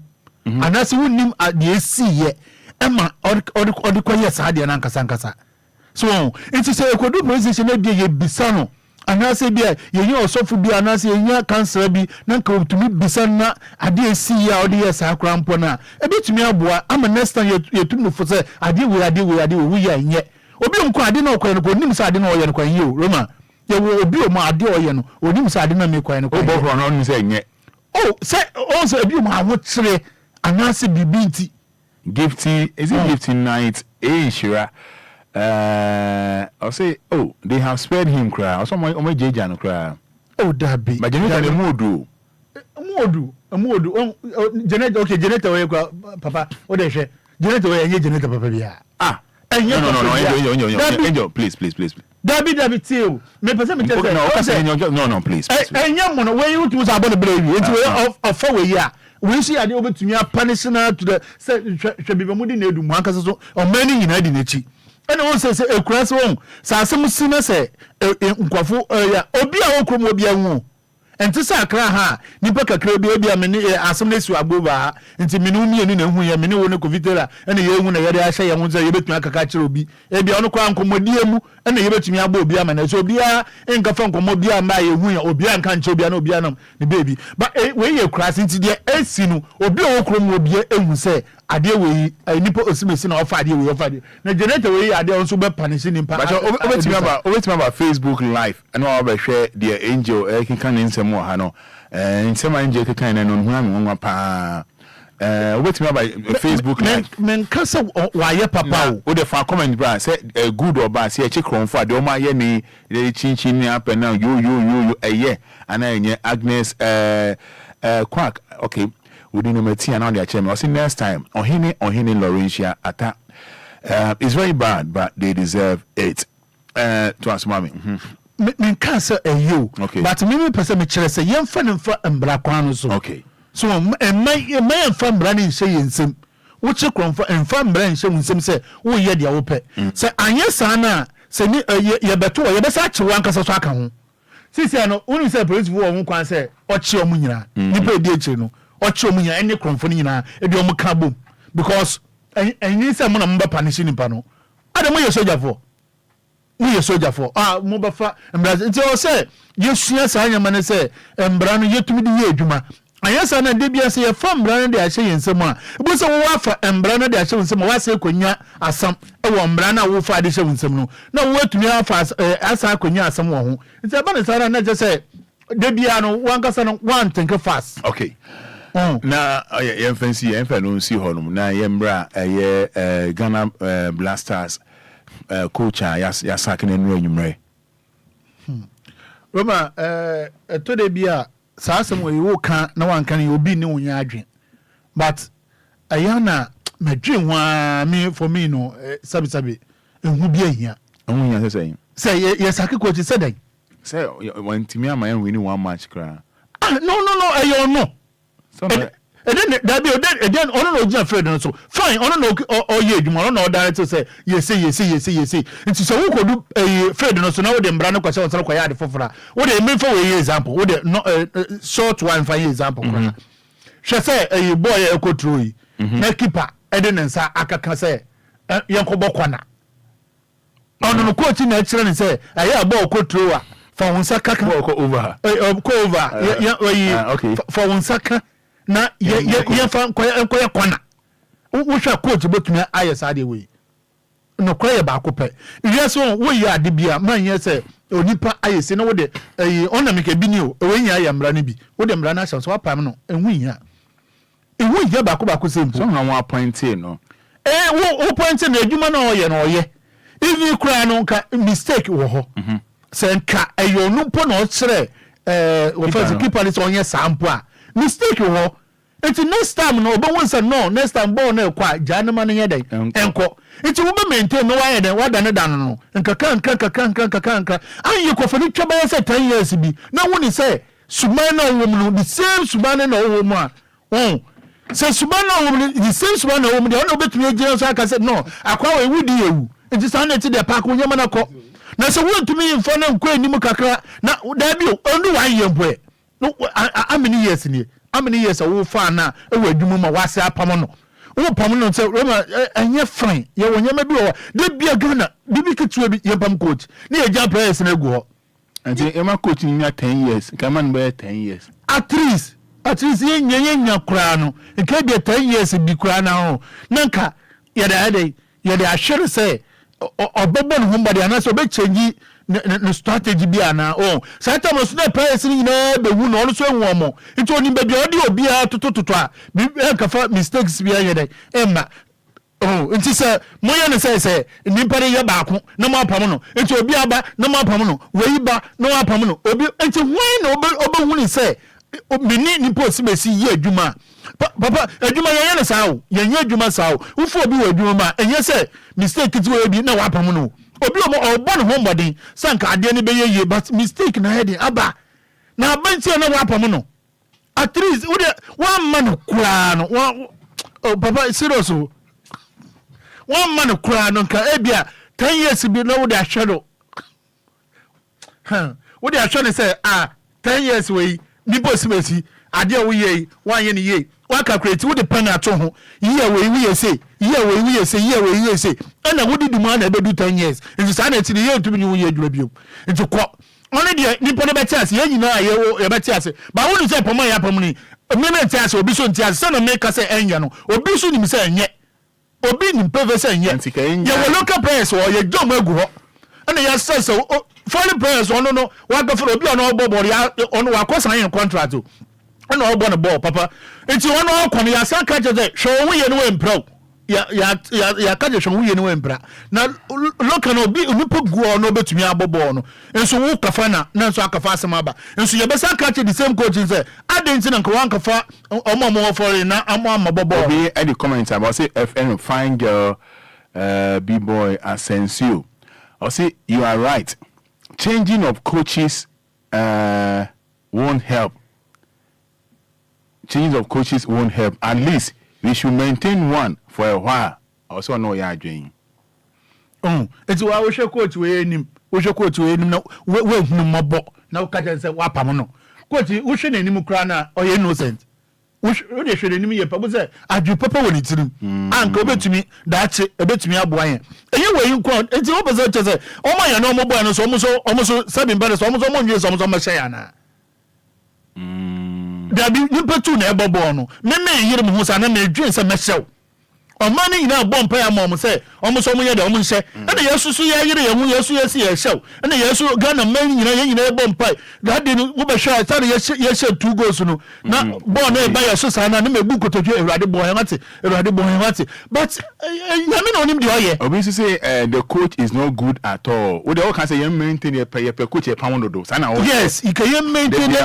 anase wonnim ade esiye ema odikoye saade na nkasa so nti say ekodu position na die ye bisa no anase bia ye osofu bi anase ye cancer bi na nka otumi bisa na ade esiye a ode ye sa krampo na ebetumi aboa ama next time yetum no for say ade we ya nye obi nko ade na okwan ko nim sa ade na oye no kwan yi o Roma ye wo obi o ma ade oye no onim sa ade na me kwan no o bo no nim say nye say o say obi o ma wo kire anase bibinti gifty is it gifty night shira I say they have spared him cry or someone o ma jeja no cry dabi but generator the modu generator okay generator we papa o de hwe generator we ye generator papa bia no, Angel, please. Dabi tell me person me tell no, please. Enya mo no we you to say about the baby into of we ya we see ade obetumi apanish na to the say hwe bi na edu mu ankasa so o mani nyina di nachi ene won say ekura se won sa asem si na say nkwafo ya obi a wokrom obi anwu enti sa akra ha nipa kakra obi amene asem na si agboba enti menu mienu na hu ya mene wo ne kovitera ene ye hu na ye de ahye ye hu say ye betumi akaka kire obi bia ono kwa nkomodie mu ene ye betumi agbo obi amana so obi a enka fa nkomobi ama ye hu ya obi anka nche obi na obi anam ne baby but we ye kura enti de esi no obi a wokrom obi ehu say ade we nipa osimesi na ofa ade na generator we ade on so be panish nipa but obetumi aba Facebook live and all be share the angel kan nsem wo ha no nsem angel kan na no hu am nwa pa obetumi aba Facebook live men kasa wa ye papa o de fa comment bra say good or bad say che kronfo ade o ma ye ni chinchin ni up now yo ana enye Agnes quack okay we didn't know Tia now they are chairman. I see next time Ohine Laurentia Ata it's very bad but they deserve it to us mommy men cancer you okay but me person me chere say yem fa nemfa mbra kwan so okay so my fam mbra ni say yensem wo che kronfo emfa mbra nhyem nsem say wo ye dia wo pe say anye sa na say ni ye beto ye be sa chewa nkasa so aka ho sisi ano unu say police wo won kwan say o che omu nyina nipa edi eche no ocho munya ene kronfo ni nyina e bi o muka bom because enyi se mo na mba panish ni pa no ade mo ye soldier for mo ba fa mbra nti o se yesua sa anyama ne se mbra no yetumi di ye adwuma ayasa na de bia se ye fa mbra no de ahye yensem a bo se wo afa mbra no de ahye yensem wa se konya asam e wo mbra na wo fa de hye yensem no na wo atumi afa asa konya asam wo ho nti aba ne sara na je se de bia no wankasa no one think fast okay na yɛn fancy yɛn fa no nsi hɔ nom na yɛmbra Ghana Blasters coach ya sakene no anwumre Roma to de bia saa asɛm wɔ yiwo ka na wanka ne obi ne wonya adwen but ayana madwen wa me for me no sabi ehu bi ahia say yes akiko ti said say when timi ama yan win one match kra no ayo no and then ono no gina Fred no so fine ono no oye adwuma ono no direct say yes nti so wo kodu Fred no so na wo de mbra no kwase won kwaya de fofora wo de me for we example wo de short one for example kra hwe say boy ekotro yi na keeper ede nsa akaka say yenkobɔ kwana ono no coach na kire ne say aye ball ekotro a fa won sa kaka over for won saka na ye fa nkoya kwana wo hwa coach betumi ayesa de we no koya ba ko pe wiaso wo yi ade bia man ye se onipa ayese na wo de ona meka bi ni o we nya ayamra ne bi wo de mra na hye so apam no enwu nya ba ko sempo so na one appointee no wo point na adwuma na oye even cry no ka mistake wo ho se nka ayo no po na o kire wo fa keeper ni so onye sampo a mistake wo enti next time no obo wonsa no next time ball na kwa janema no yeden enko enti wo be maintain no wa yeden wa dane dan no nka ayi ko fani twa ba say 10 years bi na woni say suman na wo mu the same suman na wo mu a say suman na wo mu the same suman na wo mu de ona obetumi agye so aka say no akwa we wudi ewu enti sa na ti de park wo nyama na ko na say wontumi mfa na nko anim kakra na da bi onu wa yempo no amini years ni amini years wo fa na e wa adwuma ma wase apam no wo pam no say Roma enye fine ye wonyama bi wo de bia Ghana bibi ketua bi ye pam coach na ye jump players na gu ho and ema coach ni 10 years kama no be 10 years at least ye nya kura no nke de 10 years bi kura na ho nanka ye da ashere say obobo no humbade ana so be change no strategy bi ana sata mo so na players ni na be wu no so enwo mo nti oni be de Obia totototo a bi kafa mistakes bi ayede emma nti se mo ye ne say ni pare ye baako na mo apam no nti Obia ba na mo apam no wei ba na mo apam no obi nti when na obo hu ni say mini ni post mesi ye adwuma papa adwuma ye ne sawo ye nya adwuma sawo ufo obi wa adwuma ma enye say mistake ti we bi na wa apam no obi obo no hombody sanka ade ne be ye but mistake na heading aba na abanti na wa apam no at least we one man kura no papa serious one man kura no ka ebia 10 years bi na wo de ahwedo wo de ahwedo say 10 years we ni boss mesi ade wo ye wan ye ne ye wa calculate wo de pen ato ho ye we say and wo di duma na be do 10 years nti sa na ti ye ntumi ni wo ye adwura bio nti ko one de ni po de be tiase ye nyina ye be tiase ba wo ni say poma ya pom ni me me tiase obi so tiase sa na me ka say enye no obi so ni me say enye obi ni peve say enye ye wo local players wo ye jom agu ho and ya say so foreign players ono no wa go for obi ono obo ya ono wa ko sign contract ono obo no ball papa nti ono okon ya san ka je show wo ye no empro ya kaje shon wuye no empra na local no bi unipo guo no betumi abobo no enso wo kafa na nso akafa asema ba enso ye besa kache the same coach say adentin nka wan kafa omo for na amo bobo obi any comment about say FN fine girl B-boy Asensio or say you are right, changing of coaches won't help. At least we should maintain one for a while. Also know you are doing. It's why we should coach we him. We should coach we him. No, we no more. Now catch and say wapamono. Coach, we should any mukrana or innocent. We should any me. Papa say, I do papa when it's him. Uncle bet to me. That's it. A bit to me up wine. Anyway, you quote. It's opposite to say, oh my, no more bonus. Almost 7 better. Almost 1 year. Almost on my sayana. There be you put two neighbor born. Me hear him who's an me drink some myself. Omani ina bomb pay mom say almost so many of them say and the Yesu ya Yesu ya show and the Yesu Ghana man you bomb pie that didn't over shot yes 2 goals no na born by your sister and me book to you ready boy but I on him the obviously say the coach is not good at all we all can say you maintain your coach a pound do yes you can maintain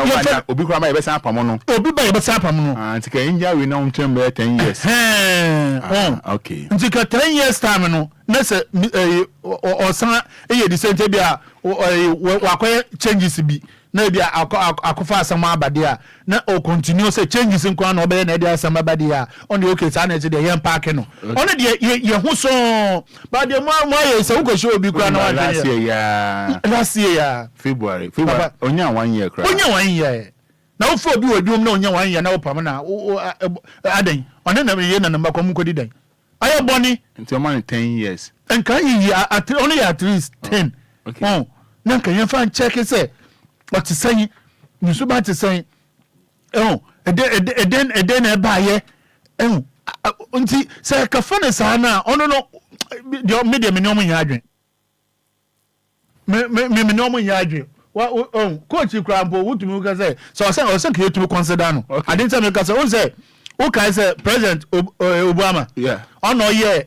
obi kwa ba be san pamo no obi ba be san pamo no anti ka inja we now 10 years okay nti ka 10 years time no na se osan e di sente bia wakoye changes bi na bia akofa asama abade a na o continue say changes nkwa na obeye na dia asama abade a on the okay sa na e de ye park no on the ye hu so but the more ye se wo show obi kwa na wa last year ya February onya 1 year kra onya 1 year na wo fo bi wadum na onya 1 year na wo pam na adan on na ye na namba kom kodi dan ayo boni until man 10 years and can you only at least 10 okay oh na kan you fan check say what to say you so bad to say oh eden e ba ye unti say ka fane sa na ono no media me no mo nya adwen me no mo nya adwen coach krampo wutumi ka say so say ka you consider no I didn't tell me ka say on say who can say President Obama? Yeah. Oh no, yeah,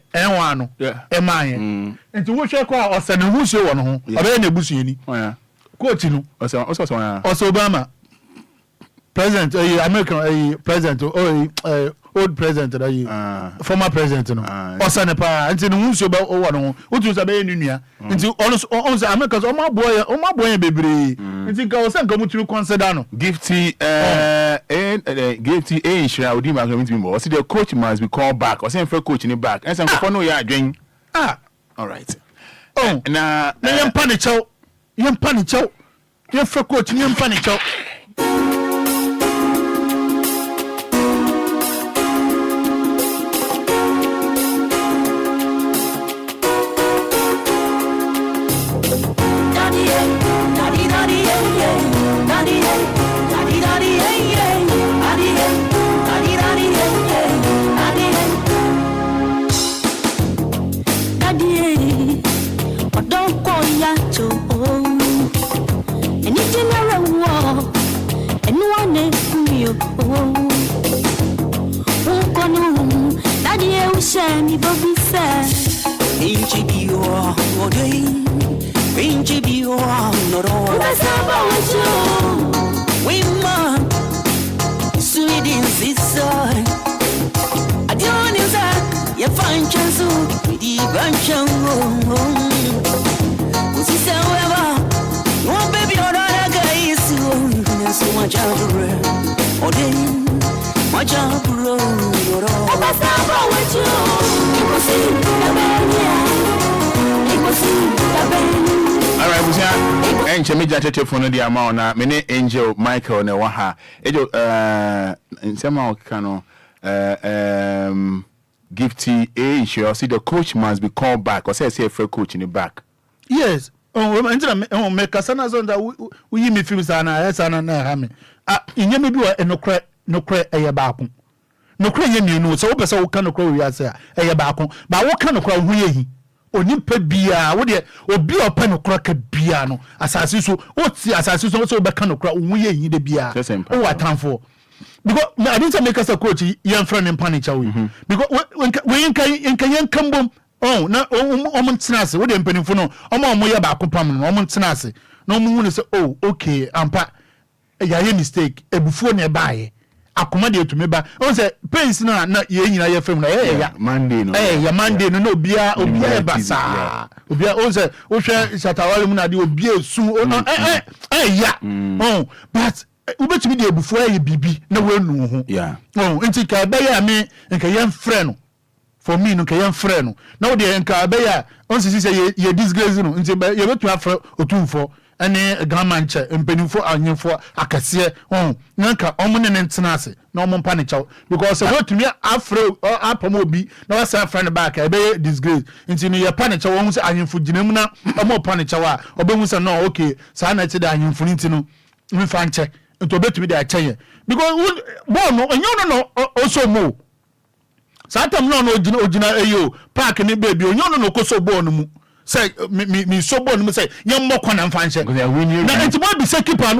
no. Yeah. And to which I call or send who show one home, or any bushini. Oh, yeah. Coach, you know, also Obama. President, American president, old president, former president, or Sanepa, and who show about one, which was a baby in here. Into almost America's my boy, baby. It's a girl, some come to consider. Gifty, Gifty, I would be going to be more. See, the coach must be called back or send for coaching it back. And some for no, yeah, drink. All right. Oh, now, young panic out, you're for coaching, young panic out. Telephone the amount na mene Angel Michael na waha ejo nsema okano Gifty sure see the coach must be called back or say a coach in the back. Yes. Me kasana zonda we me film sana sana na ha me inye me bi wa enokre eye baako nokre ye mienu so wo pese wo kan nokre wi ase eye baako ba wo kan nokre ho ye hi onipa bia wo de obi opa nokre ka bia no asase so wo ti asase so wo be kan nokre ho ye hi de bia wo atanfo because I didn't make us a coach yan friend in panic because when can come oh na omuntinase wo de mpanimfo no omo ya ba kopam no omuntinase na omu say oh okay ampa ya ye mistake ebufuo na baaye akoma de etumi ba o say pains na ye nyina ye fam na ya Monday no ya Monday no obia ba sa obia o say wo hwe shatawale mu na de obia esu ya oh but ubetumi de ebufuo ye bibi na wenu ho oh enti ka ba ya me nka ye mfre no for me no ka yan frɛ no na wo de nka be ya on sisi say ye disgrace no nti ye betu afrɛ otumfo ene Ghanaian che mpanimfo anyemfo akase na nka omo ne ntena ase na omo mpa ne chaw because we tumi afrɛ apam obi na wasa afrɛ ne back e be disgrace nti no ye pa ne chaw won say anyemfo ginam na omo pa ne chaw a obehu say no okay sa na che de anyemfo nti no me fa nche nti obetumi de akyɛ ye because bo no onyo no also mo Satam no ojina eyo park ni baby onyo no koso ball no mu say me so ball no mu say yem mo kwana mfa nche na enti mo bi se keeper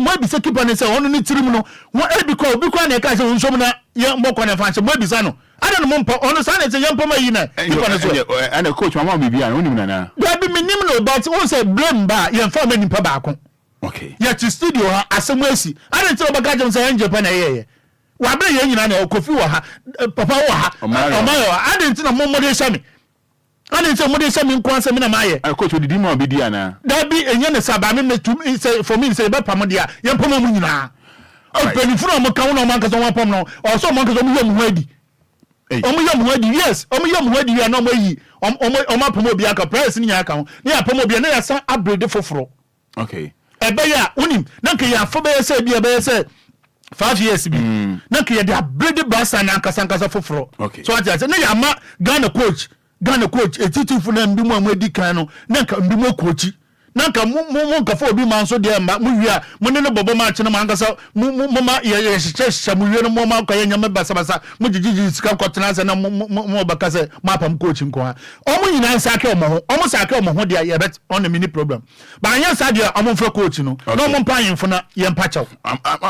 no say ono ni tirim no won e bi kwa na ka say nsom na yem mo kwana mfa nche mo bi sa no ada no mo mpa ono sa na say yem poma yi na keeper no so and coach mama bibi an onim na na da bi minim no but won say blame ba yem fa mani pa ba ko okay ya ti studio ha asem asi ada enti obaga jam say enje pa na ye wa be ye nyina na okofi wa ha papa wa ha omayo ada enti na mo de shami ada enti mo de shami nko asem na maye coach odidi ma obidi ana da bi enye ne saba me say for me say be pam dia ye pam mu nyina o penifuru o mo kan na o man kaso wa pam no o so mo kaso mo yam ho adi omo yam ho adi yes omo yam ho adi ya na omo yi omo pam obi aka price ni ya aka ho ni ya pam obi na ya san upgrade foforo okay ebe ya unim na nke ya fo be say bi ebe say 5 years bi na nke ya dey upgrade basa na nkasa foforo so what I say na ya ma Ghana coach etitifu na mbi mu amadi kan no na nka mbi mu coach na nka mu nka fo obi man so de ma mu wi a mu ne no bobo ma kye no ma nkasa mu ma ye hye mu wi no mu ma kwa nyame basa mu jiji sika kotena se na mu baka se ma pam coach nko ha o mu nyina nsa ke o mu sa ke o ho de ya bet on the mini problem ba anya sa de o mu fra coach no no mu mpa yemfo na ye mpa chaw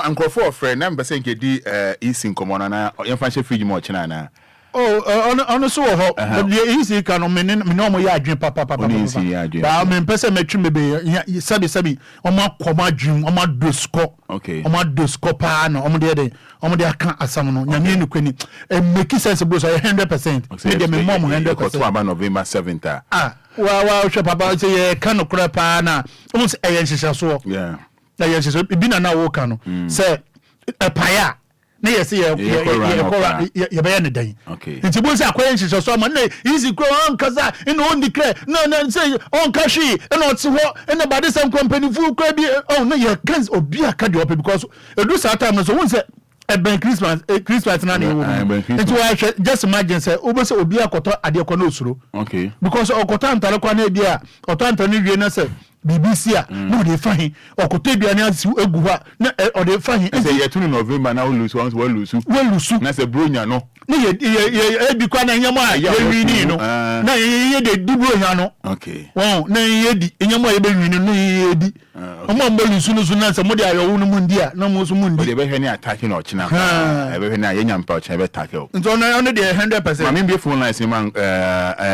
ankrofo friend na mbese nke di easy nkomo na yemfa hye fridge mo kye na ono so ho but the easy can no me no mo ya adwen papa ba me pese metwi mebe sabi omo akoma adwen omo adosko okay omo adosko pa na omo de aka asam no nyame ni kwani make sense bro so 100% me de me mom 100% to aba November 7th wa hwe papa say ye kan kura pa na omo se eyen hyehyɛ so yeah na ye hyehyɛ bi na wo ka no say paya na yes ye be ne dan nti bo se akoye nhyehyɛ so ama na easy kro on kaza ina on declare no say on kashi ina oti ho ina bade some company fu kra bi na ye kan Obia ka de op because edu sa time so won say ben Christmas na na wo nti wa just imagine say obo say Obia koto ade ko na osuro okay because okoto antare kwa na bia oto antare wie na say BBC no dey fahin okoto bia na egu ha na o dey fahin say ye tunu November na we lose na say bronya no na ye bi kwa na nyamo a ye wini no na ye de di bronya no okay na ye di nyamo ye be wini no ye di omo mba lusu no na say mo de ayo no mu ndi a na mo so mu ndi de be hwe ni attack na ochina e be hwe ni ye nyampa ochina be tackle nzo na de 100% ma me be phone line say man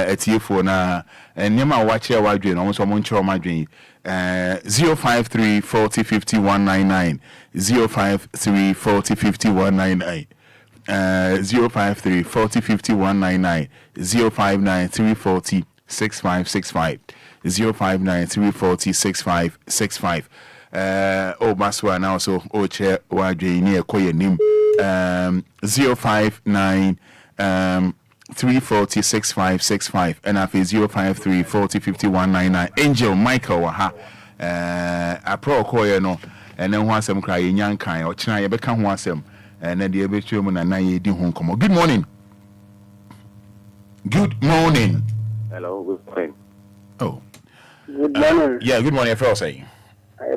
etiefo na nyama wa kire wa dwen no so mo nkire o ma dwen 053 40 50 199 053 40 50 199 053 40 50 199 059 340 6565 059 340 6565 Maswa now so chair wa dwen ekoye nim 059 340 6565 and after 053 40 50 199 Angel Michael waha apro koye no and then ho asem kra ye nyankan o kina ye beka ho asem and then the ebetwe mu na ye di ho nkomo. Good morning. Hello, good morning. Oh, Good morning. Yeah, good morning. Afro say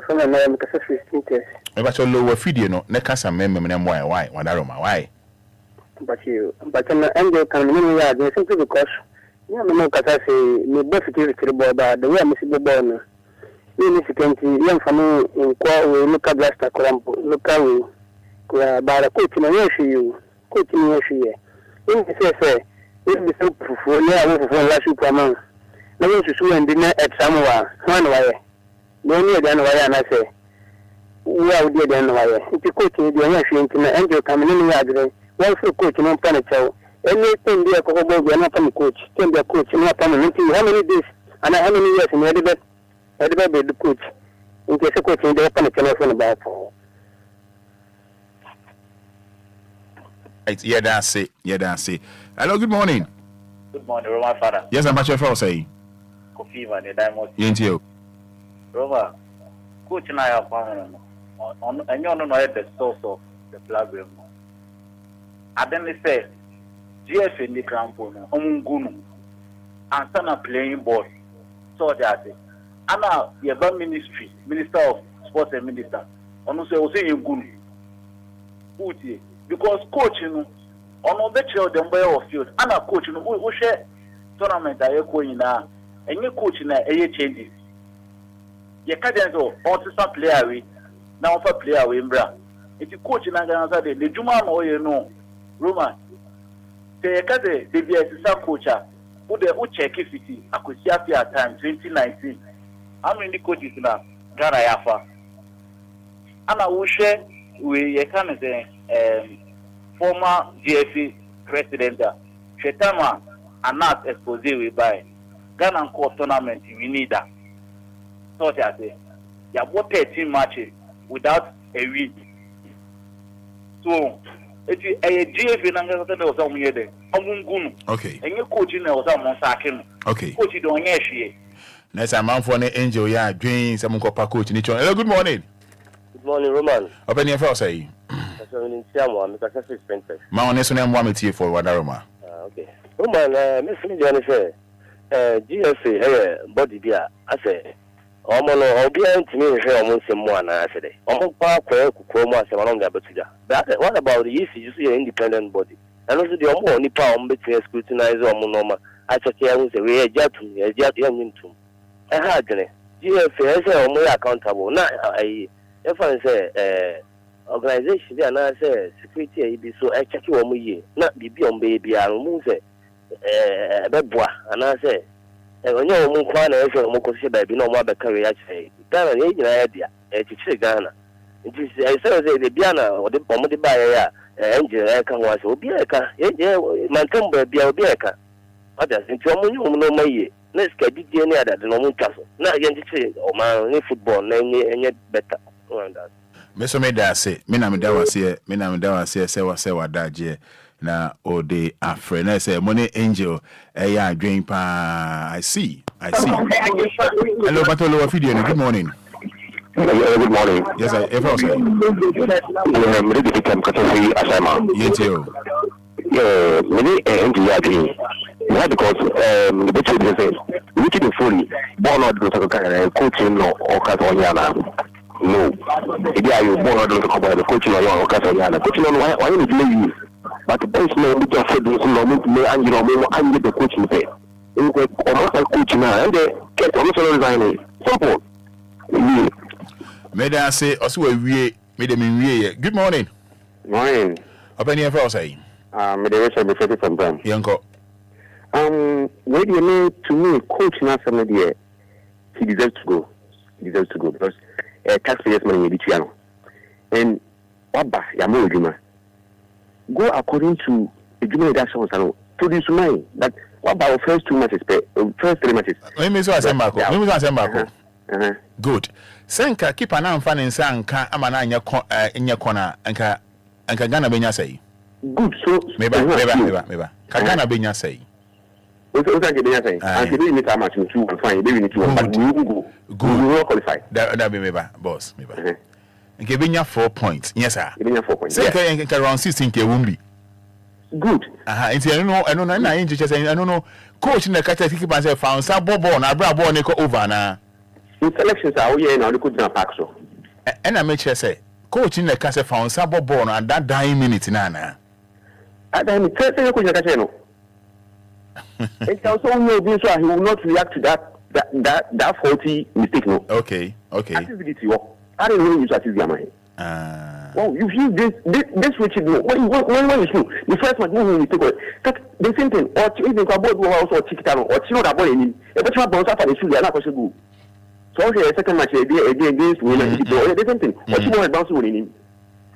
From my name is 15 years. e ba so low video no ne kasa meme na why wadaroma why But na angel can mean ya dey simply because you know kata say me both security board the way I miss the ball no ni security yam famo Enquires local blaster cramp local way kwa bara coach na yeshi you coach ni yeshi ye in say if the so for ya wo for last week man na wo susu and na exam wa han wa ye no ni dan wa ya na say we are the dan wa ye ti coach ni dey yeshi ntina angel can mean ya dey one for coach no pan chow anything there ko go be na pan coach ten the coach no pan how many days and how many years in the be the coach in case coach in the pan chow for about yeah that's it. Hello, good morning. Good morning, Roman Fada. Yes, I'm at your first say Kofi man the diamond. yentio Roma, coach na ya on and you know the source of the problem. I then say GF in the crampo omungunu and some playing ball. So that and now you have minister of sports and minister. On say you gunu. Because coach ono be chill dem boy of field ana coach no wo hwe tournament aye ko nyina enye coach na eye changes ye ka den so on to some player we na on for player we mbra iti coach na ga na de juma ma oye no Roman te ye ka de be sa coach a wo de wo check fiti akosi afia time 2019 how many coaches na Ghana yafa ana wo hwe we ye ka na say former GFA president Chetama and not expose we by Ghana court tournament we need that. So I say you have 13 matches without a win. So it is a GFA nanga was on yede. Okay. And your coaching was on sacking. Okay. Coach you don't hear. Next time I'm for an angel, yeah, doing some coach in each one. Hello, good morning. Good morning, Roman. Open your first say. My honest name want me for Wadaroma. Okay. Roman, Miss Johnny say, GFA, body there. I say, Obia to me here among some one. I said, Park, Kukoma, Samalonga, but what about the EC? You see an independent body. And also the only power between scrutinize or monoma. I check here with a real jet to a jet young to. I had GFA, I say, only accountable. Now, if I say, organization there na say security be so I check you year not be on baby I move say beboa and I say when you move kwa na say mo ko say baby no mo be carry ya say Ghana ye nyina ya dia e chichire Ghana it is I say the biana o de mo de ba ya engine e kan wa say obi e ka ye mantam ba bia obi e ka oda nti o mo nyu no maye na ska didie ne ada de no mo twaso na ye chichire o ma ni football na enye better that. Meso me da se me na me da wase se wadaje na ode afre na say money angel ya adwen pa I see hello batolo video good morning. Good morning. Yes I ever say I'm ready to come Katafi Asama. Yetio many angel ya dream why because the between say we keep fully born out of the coaching no or Katonyana. No, if you born out of the coaching or your Casayana, coaching on why you play you. But the boys know we just said this no and you know and get the coaching pay. Almost like coaching and they get almost resigning. Simple. May I say also we made them in good morning. Morning. Open your first say. May the rest of the from them. Yanko. Where do you mean to me coaching us some idea? He deserves to go. Because taxpayers' money in between. And Waba, Yamu Juma. Go according to the Juma Dash produce money. But what about first 2 matches, first 3 matches? Let me say Marco. Good. Senka keep an arm fan in Sanka Amana in your corner and Kagana Benya say. Good, so maybe. Kagana Benya say. And today need how much to find maybe to but we will go. Good. We will qualify. That be maybe boss. And giving you 4 points. Yes, sir. Giving you 4 points. Say around 16k won't be. Good. I don't know. Coach in the catcher keep and say found some ball na bra ball neko over na. In selections are here now. They could not pack so. And I make sure say coach in the catcher found some ball and that dying minute na. At the first thing coach catcher no. It also may be so he will not react to that faulty mistake no. Okay. Activity work. I don't know use activity well, you feel this which is no. When you shoot the first one you take the same thing or even about also tick down or chill that ball in. If you bounce after the shoot, you're not going to go. So okay, second match against winner the same thing. Or you want bounce winning.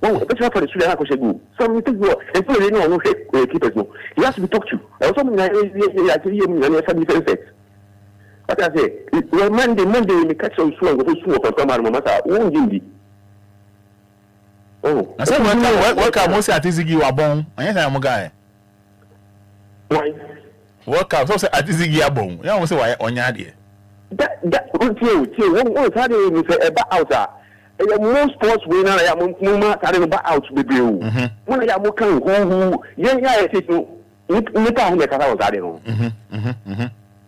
Oh, if you for the shoot, you're not going to go. So you think and so you know no keepers no. He has to be talked to. Also actually you defense set. What I say, Monday we catch on slow go to for come on mama won't give. Oh, I said what can most artiste you are born? I am guy. Why? What can so say artiste you are born? You want say why on your idea? That one had about most sports winner I am mama carrying about out be blue. When I am working who yeah it nita hu meka was ade no.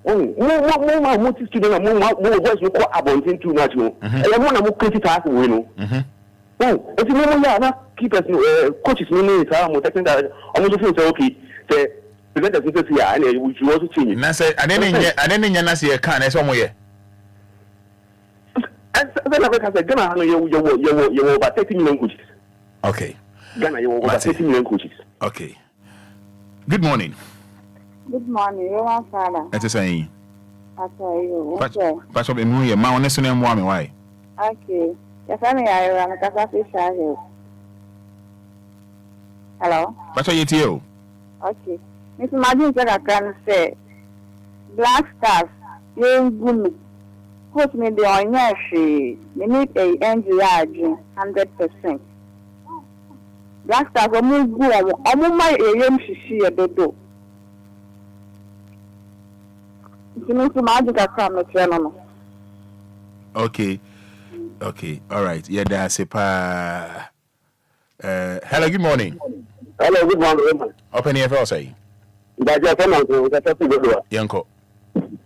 Mo motive student mo voice no ko abontin too much no. E mo na mo critic task we no. Oh, if you know ya na keepers coaches meaning is I'm taking that almost feel okay say present as this here and we should also change na say I didn't na say can so mo ye and then I say Ghana you over 30 million coaches. Okay. Ghana you over 30 million coaches. Okay. Good morning. Good morning, you want Fada? That's saying. Okay. Patch up in here, my honest name, why? Okay. Yes, I mean, I run a cafe here. Hello? Patch up you. Okay. Miss Madin said I can say Black Stars, you good. Put me the on your she. You need a NGR 100%. Black Stars, I'm good. I'm my AM she a dodo. Okay. Okay. All right. Yeah, that's a pa. Hello. Good morning. Hello. Good morning. Open your phone, say. Yanko.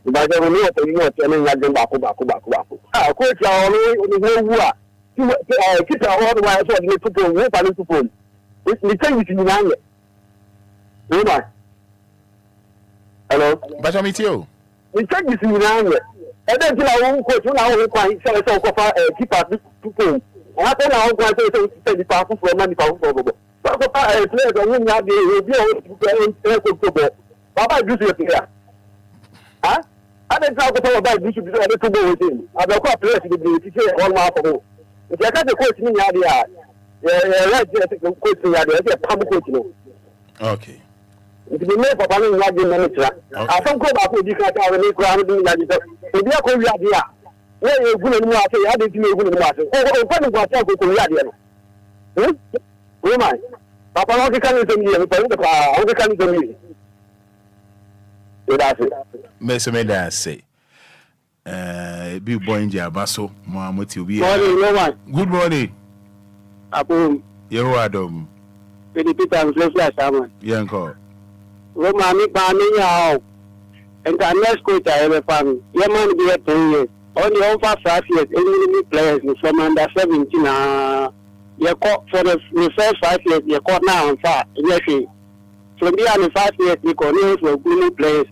But I don't know what you know. Telling you back. Ah, coach, I only keep our own wife on the football. No, but it's football. It's the thing is in the no, hello. But I meet you. We check this in the and then I won't coach when I will quite sell a keeper to phone. I tell our own to say the power for money for players and win that day. Papa, do you player? Huh? I didn't talk about this to be able to go with him. I don't call players to be teaching all my for. If I can't coach me, right there, coach me, I public coaching. Okay. If you make a panel like the manager, I don't go back with you guys and make ground like that. If you are going to be where you're going to say, I didn't know you're going to say, oh, what was I going to do? Who am I? Papa, how can you tell me? How can you tell me? That's it. Mr. Meda say, big boy in Jabaso, Mohammed, you be good morning. Abu, you are dumb. Peter and Flash, Yanko. Romani Bani Yao, and the next coach I ever found. Your man be at 10 years. Only over 5 years, any players from under 17. You caught for the first 5 years, you caught now and far. Yes, from the 5 years, you caught new for good players.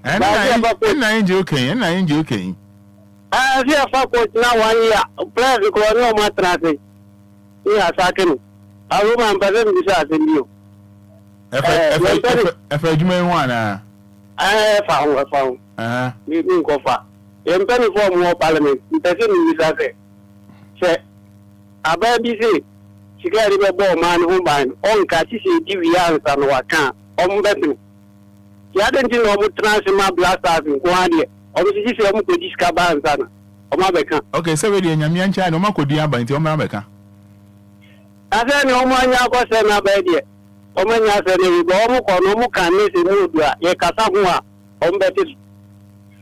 And I ain't joking. I see a coach now 1 year. Players who call no more traffic. Yeah, second. I remember them besides you. If I do my one, I found. Me go far. In penny for more parliament, the person is a say. A baby say, she got a ball man who bind on catches a DVR and Waka, on betting. She hadn't been over transfer blasters in Guardia, obviously, she almost could discover and Sana. O Mabeka. Okay, so really, and young child, no more could be about your Mabeka. I said, no more, I was saying about it. Omanya said, "We go no more can miss in Obia. Ye Casamua, Betty."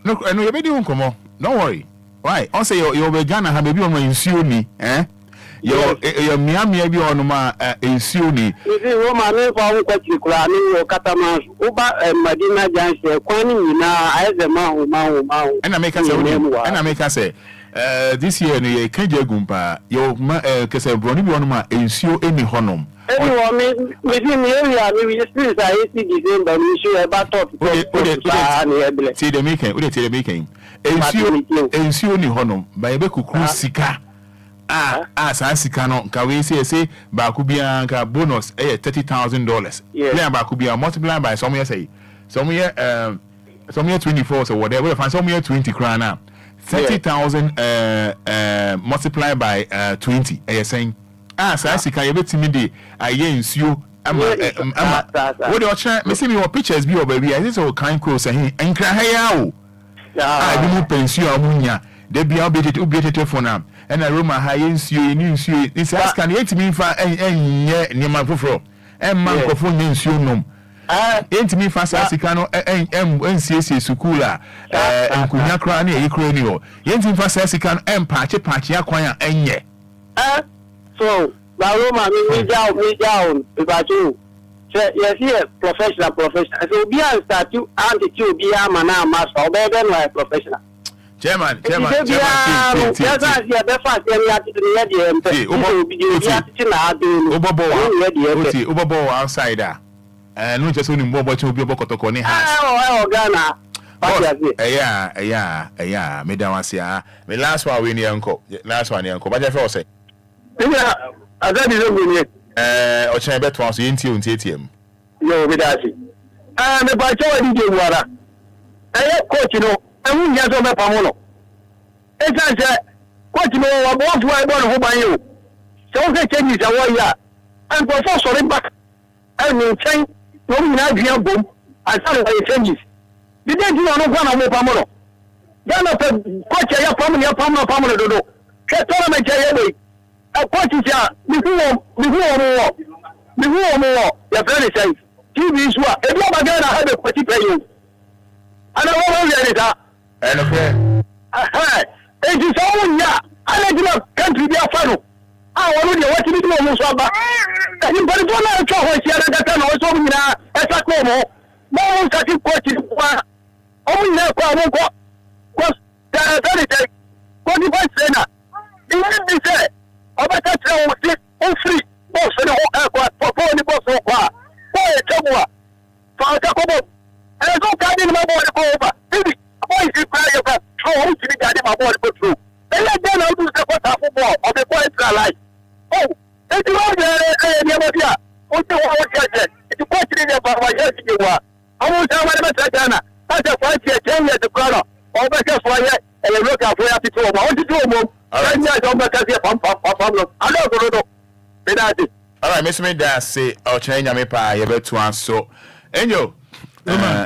No, and we don't come on. Don't worry. Why? Also, you're Ghana have a bit of Insuni, eh? Your Miami be on my Insuni. You see, Roman, for what you call your Catamas, Uba and Medina Jansen, Quani, now, as a man, and I make us say, this year, you can't gumpa, your Casa Brony on my Insio any honum. Anyone within the area, we just I see December, we should about talk. See the making. Ensure ni honum, by Beku Crusika. Sansicano, can we say, Bakubianka bonus, $30,000. Yeah, Bakubia multiplied by some year say, some year 24 or whatever, find some year 20 crown now. 30,000 multiplied by 20. Saying, Sansika, you bet me, I ensure you. What do you try? Missing your pictures, be your baby. I just all kind close and cry. I didn't pension Amunia. They be updated for now. And I rumor high ensure. This ask can you me for near my fufro. And Manco for Nensium. Ain't me fast as Sicano and NCC Sukula and Kunya Crani, Equanio. Ain't fast as Sican and Patchy acquire and ye. So, Baroma, me down, if I do. Yes, yes, professional. So, be a statue, and the two be a man, master, or better than my professional. Chairman. Yes, yeah, that's why Ubobo outsider. No just only more but you'll be able to connect. Ghana. Yeah, me down here. Me last one we near uncle. Last one near uncle. But I feel say. Yeah, I said it's over. Or chair bet once you into ATM. Yo, with that. And if I saw a DJ water, I coach, you know, I wouldn't get on my pamono. It's a coach, you know, I'm going to who by you. So they change it away, yeah. And for sorry back. And you change, no, not here, boom. I saw it changes. Did they do one of pamono? Then I said, coach, your pamono, do. Get tournament, a coach is before your friend says, TV is what? If you again, I have a pretty pay you. I don't know where it is. And okay. It is all, yeah. I let you country be a funnel. I want you what you do on the But you don't know how to that can also be as a como. No one can coach. Only now, was that what you want to say? Even say, about that, free. Boss and the whole for the boss of Boy, Tabua. For Tacobo. And I don't come in my body over. Baby, boy, you cry about how to be got in my body go through. And let them out to the football of the boys' life. Oh, if you are there, what do I want to say? It's a question about my head you are. I won't tell my Satana. That's a 5 year 10 years to color. Or better for you, and you look out for your people. I want to do more. I don't make a pump. I don't know. All right, Miss Meda say, "Oh, change me pa. You better one so." Enyo,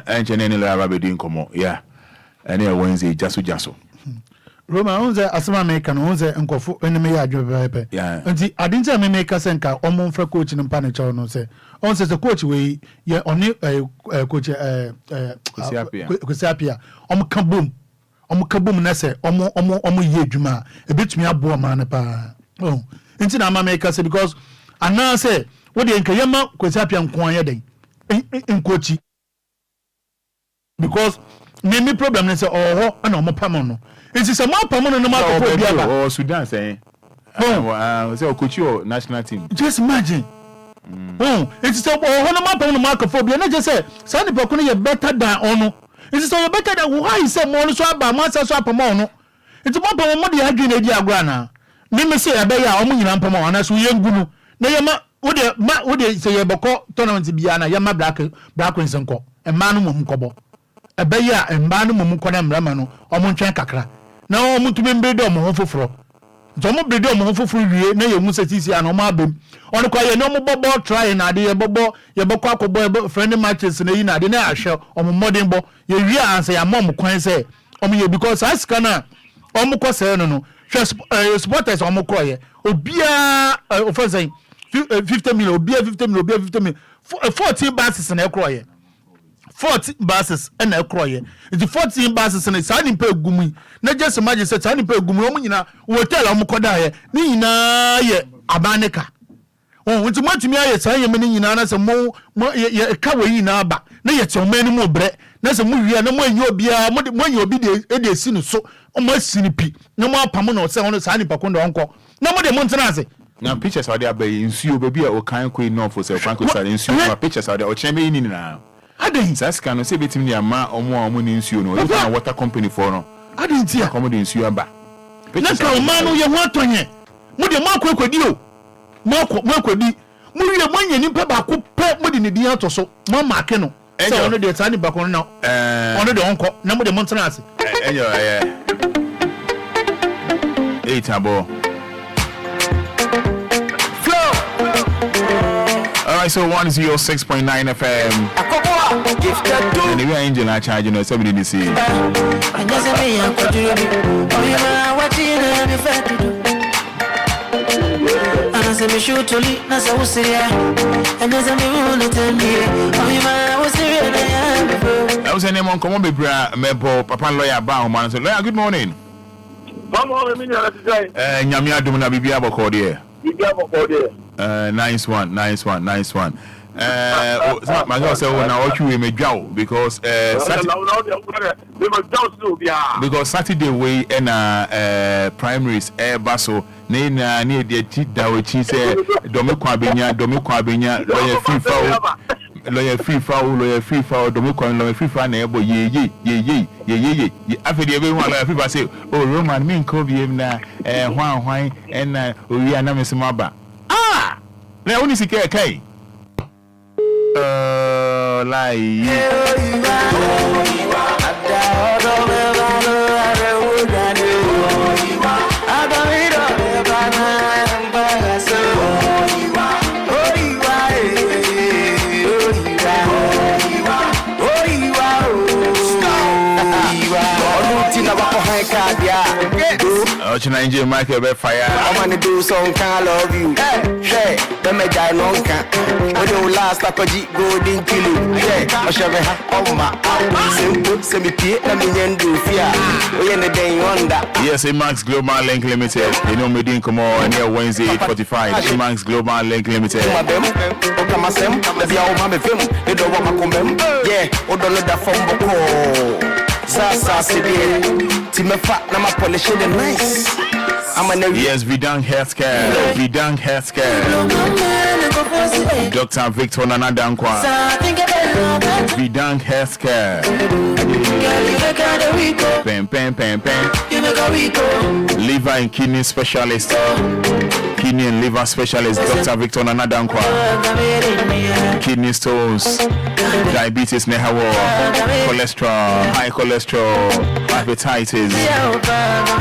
engineer ni la rabe din komo. Yeah, any Wednesday jaso. Roma onze asema America no onze nkofo eneme ya adwe pepe. Yeah. Nti adinta America senka omo mfra coach ni mpa ne chawo no se. On se coach we ye oni coach Kwesiapia. Omo kabum na se omo ye adwuma. Ebetumi abo ma ne pa. Oh. Nti na America say because ana say wo de nka yema Kwesiapia nko anya den. Nkochi. Because me problem is oh na omo pam no. Nti se mo pam no no ma ko bia ba. Oh Sudan say. Oh, say Okochi national team. Just imagine. Nti se oh no ma pam no ma ko bia na just say say ni peko no ye better than ono. Nti so you better than why say mo no so aba ma say so apam ono. Nti mo pam mo de adwi na di agora na. Me say abe ya omo nyina pam ono so ye ngunu. Na ye ma wo de say ye beko tournament bia na ye ma black nsenko. E ma no mo mkobo. Ebe ya mba no mum kwana mrama no omo ntwen kakra na omo tumi mbrede omo ho foforo nto omo brede omo ho foforo wie na ye mu setisi an omo abem ono kwa ye no omo bobo try na ade ye bobo akobo friend matches na yi na ade na ahwe omo modern bo ye wie ansa ya mom kwan se omo ye because asika na omo ko se no supporters omo ko ye obia ofense 50 million obia 50 million 14 buses na ekro ye 14 buses and a croye. It's 14 buses and a signing per gumi. Not just imagine such signing per gumina will tell Amukoda, Nina ye Abaneka. Oh, when too much me I say a meaning in Anna some more a coway in Abba. No, yet so many more bread. That's a movie, no more you'll be when you'll be the sin so almost sinippy. No more Pamono say on the signing Pacondo uncle. No more the Montanase. Now pictures are there by in Sue baby or kind queen no for Sir Franco in Sue pictures are there or champion in now. I didn't say no say between the amount or more money in you know if water company for no. I didn't see a comedy in you back. Let's go man you want on ye. Mudi Marco Codio. Marco di. Muria money in Papa could pet money in the auto so Mamma Keno. And you know the tiny back on now. Under the uncle, number the Montanasi. And you're 8 abo. Alright, so 106.9 FM. And if you're angel, I charge you know somebody to see. I was a name on Common Mebo, Papa Lawyer Bauman. So, Lawyer, good morning. Nyamia Dumuna Bibia Bocordia. Nice one. my girl said, "Oh, now what you may go because because Saturday way and primaries basso na near the tea that which he said Domiko Abinya lawyer free foul Domiko lawyer free foul neighbor ye after the everyone like people say oh Roman mean Kobe na why and we are not Maba now only see Kai Chinese Michael be fire. I wanna do some kind of love you. Hey, the me die long can. When you last like a G golden kilo. Hey, I shall be simple, semi pay, let me do fear. We in the day wonder. Yes, Max Global Link Limited. You know me didn't come on here Wednesday 8:45. Max Global Link Limited. Yeah, or don't let that phone call. Sasa Sibier, Timefa, Nama polish it nice. Yes, Vidang Healthcare, Dr. Victor Nanadankwa, Vidang Healthcare, liver and kidney specialist, kidney and liver specialist, Dr. Victor Nanadankwa, kidney stones, diabetes, nehawo, cholesterol, high cholesterol, hepatitis,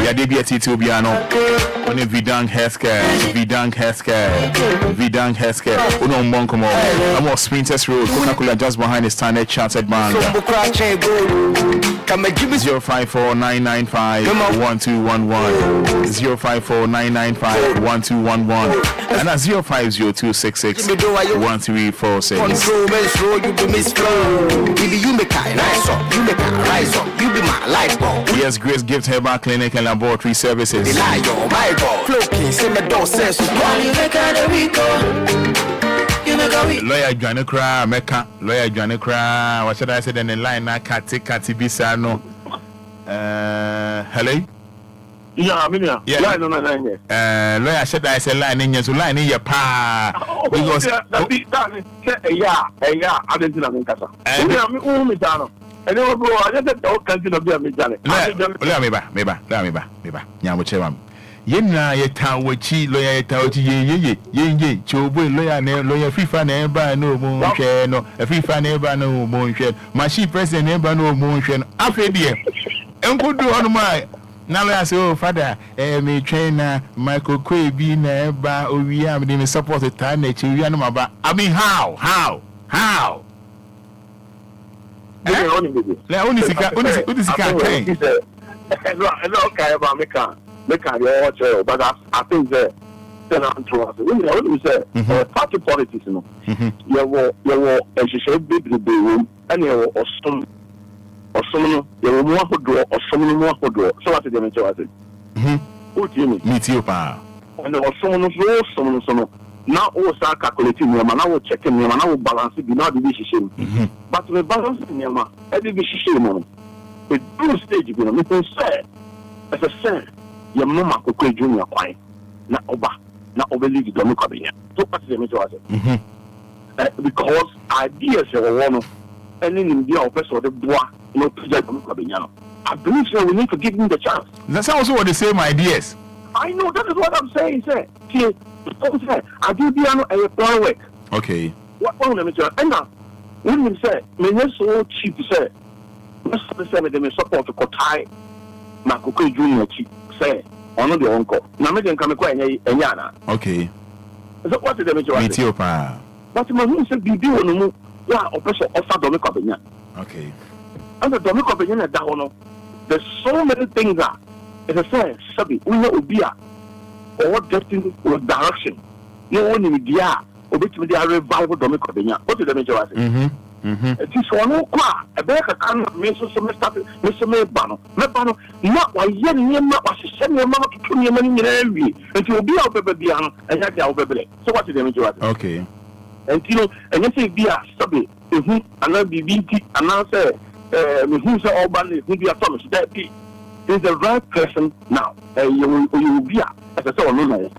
diabetes to Obiano, on Vidang Healthcare, Uno Monkomo, I'm on Sprinters Road, Coca-Cola just behind the Standard Chartered Bank. 054-995-1211, 054-995-1211, and that's 050-266-1347. Yes, Grace Gift Herbal Clinic and Laboratory Services. Lawyer Janukra, Mecca, Lawyer Janukra, what should I say? Then the line na Kati Bisano. Hello? Yeah, line on the line. Lawyer said I said line in your line in your pa. Because I didn't know Casa. And then bro, I just don't consider me. Yena yeta wachi lawyer yeta wachi ye chobo lawyer ne lawyer FIFA ne ba no mo hwe no FIFA ne ba no mo hwe machi president ne ba no mo hwe no afedie enkodu hono mai na lawyer say oh Fada me trainer Michael Kwebi na ba owi am dey me support ta na chi wi no maba I mean how le oni sika kai no okay about me can make a watch, but I think that we say party politics, you know. You were and she said big room and you were some you were more for draw or some more for draw. So what did they mention? What do you mean? Meet you, pa. And there was someone now also calculating them and I will check them and I will balance it now the decision. But we balance them, every decision. With two stage, you know, we say, as I said. Your mama could junior quite na obelieve the Mukabina. So what's the matter? Because ideas are one and in the office of the bois, no project Mukabina. I believe so we need to give him the chance. That's also what the same ideas. I know that is what I'm saying, sir. See, I do piano a plan work. Okay. What one let me tell you? And now when you say, when you're so cheap, sir, let's say they may support to Kotai Makuka Junior cheap. Say, on the uncle. Now, make them come quite a yana. Okay. So, what did they make you meet you, pa? But my husband said, be doing no more official of Dominic. Okay. And the Dominic at Dahono, there's so many things that, as I said, Sabi, we know Obia, or getting with direction. No one in the air, or between the revival Dominic. What did they make you? It is one who cry. A better kind of Mr. Mebano. Mebano, not why yen was sending your mother to kill your money in every, and you will be out of the piano and have your baby. So what did they make you? Okay. and you know, and you say, be a subby, who another BBT, and now say, who's all body, who be a Thomas, that be is the right person now. You will be as I saw, no,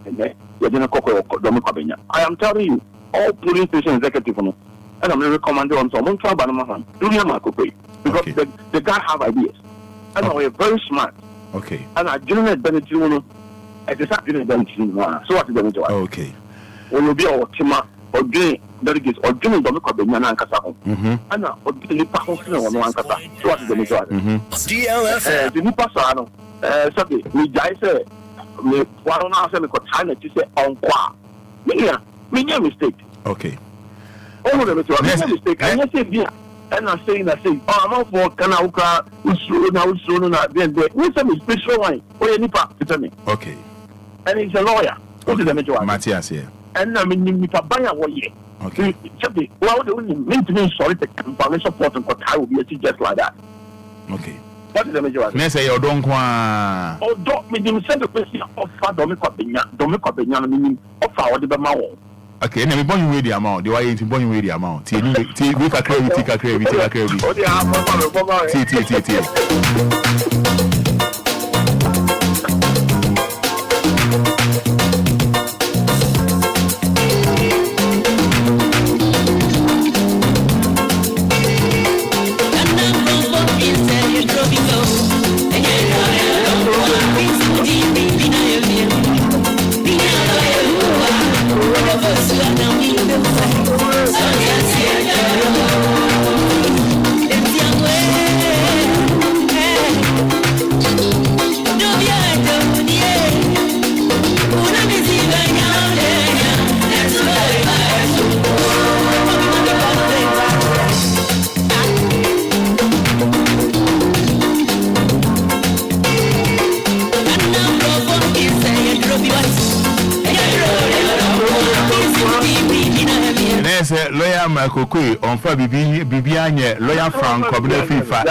you're going to cook. I am telling you, all police station executive, and I'm going to recommend you on some trouble, Banamahan, do you have because the guy have ideas, and we're very smart. Okay. And I generate benefit, I just didn't benefit. So what is the benefit? Okay. When you be our team or doing delegates or doing the look of the Yana Casako. And now, or doing the person on one Casa. So what is the benefit? DLFM. The new person, Sunday, we die say, we one answer the China to say on qua. Many mistake. Okay. All of them is a mistake. And I say, and I'm saying, oh, I'm not for Kanauka, Usu, we some special line, or any part to tell me. Okay. And he's a lawyer. What is the matter? Matthias here. And I mean, if I buy a way, okay. Well, the only maintenance sorry, the company support and what I will be just like that. Okay. What is the matter? Let's say you don't want. Oh, don't me send a question of Dominic, meaning of our Debamao. Okay, and I'm born with the amount. Do I ain't born with the amount? We can lawyer Makokwe on for Bibianye, lawyer Frank Kobile FIFA,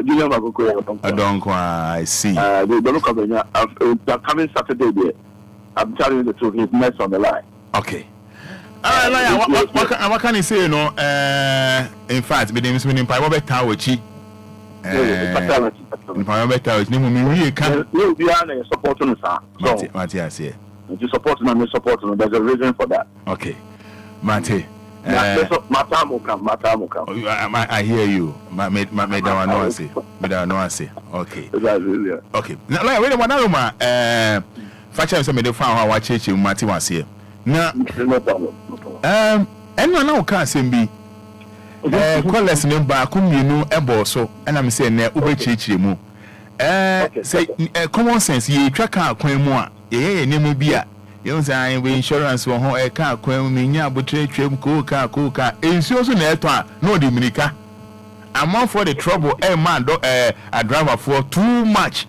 Junior Makokwe, I see. The look of the coming Saturday there. I'm telling you the truth, he's next on the line. Okay. Lawyer, what can you say, you know? In fact, the name is Winning Piper Tower Chi. Piper Tower, name can you be a supporting us. Matthias here. You supporting and supporting. There's a reason for that. Okay, Mate. Matamuka. I hear you. Okay. Okay. Now, wait one hour. Facha some the found our church in Mati was here. Now, no problem. Anyone now can't send me. Call us number, come you know, a boss, and I'm saying, Ube church mu. Say, common sense, ye track out, Quemua. Yeah, name be a young sign with insurance for her car, Queminia, but trade trim, coca, and so soon no Dominica. I'm on for the trouble, man, a driver for too much.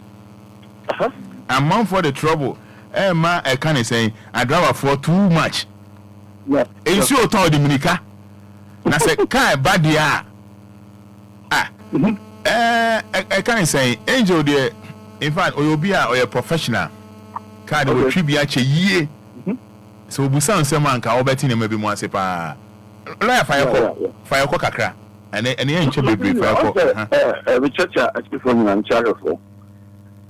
I'm on for the trouble, man, I can't say, a driver for too much. Yeah, and so told Dominica. I said, car bad ya. I can't say, Angel, dear, in fact, Obia or a professional. Card will tribute a year. So we sound some man can betting maybe more sepa. Fire cocker, and the ancient baby fire. We church at before and charter for.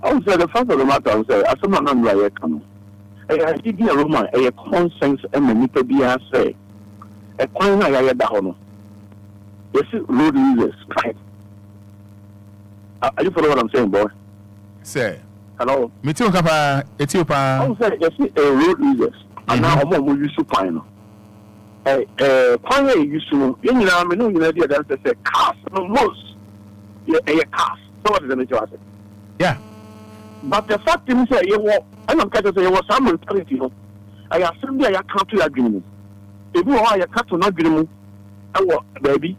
I would say the fact of the matter, I say, as someone non like come. I did a Roman, a common sense and manipulate be I say. A coin I had down. Yes, road users, right? Are you follow what I'm saying, boy? Say. Hello. Me too, Papa. Ethiopia. I would say, you see, a road users. And now I'm going to use to find. Quite used to, you know, I know you idea that they say cast no most. A cast. So what is the nature of it? Yeah. But the fact is, you know, I'm not going to say, you was some mentality. I assume that I can't do agreement. If you are a cut on agreement, I will, baby.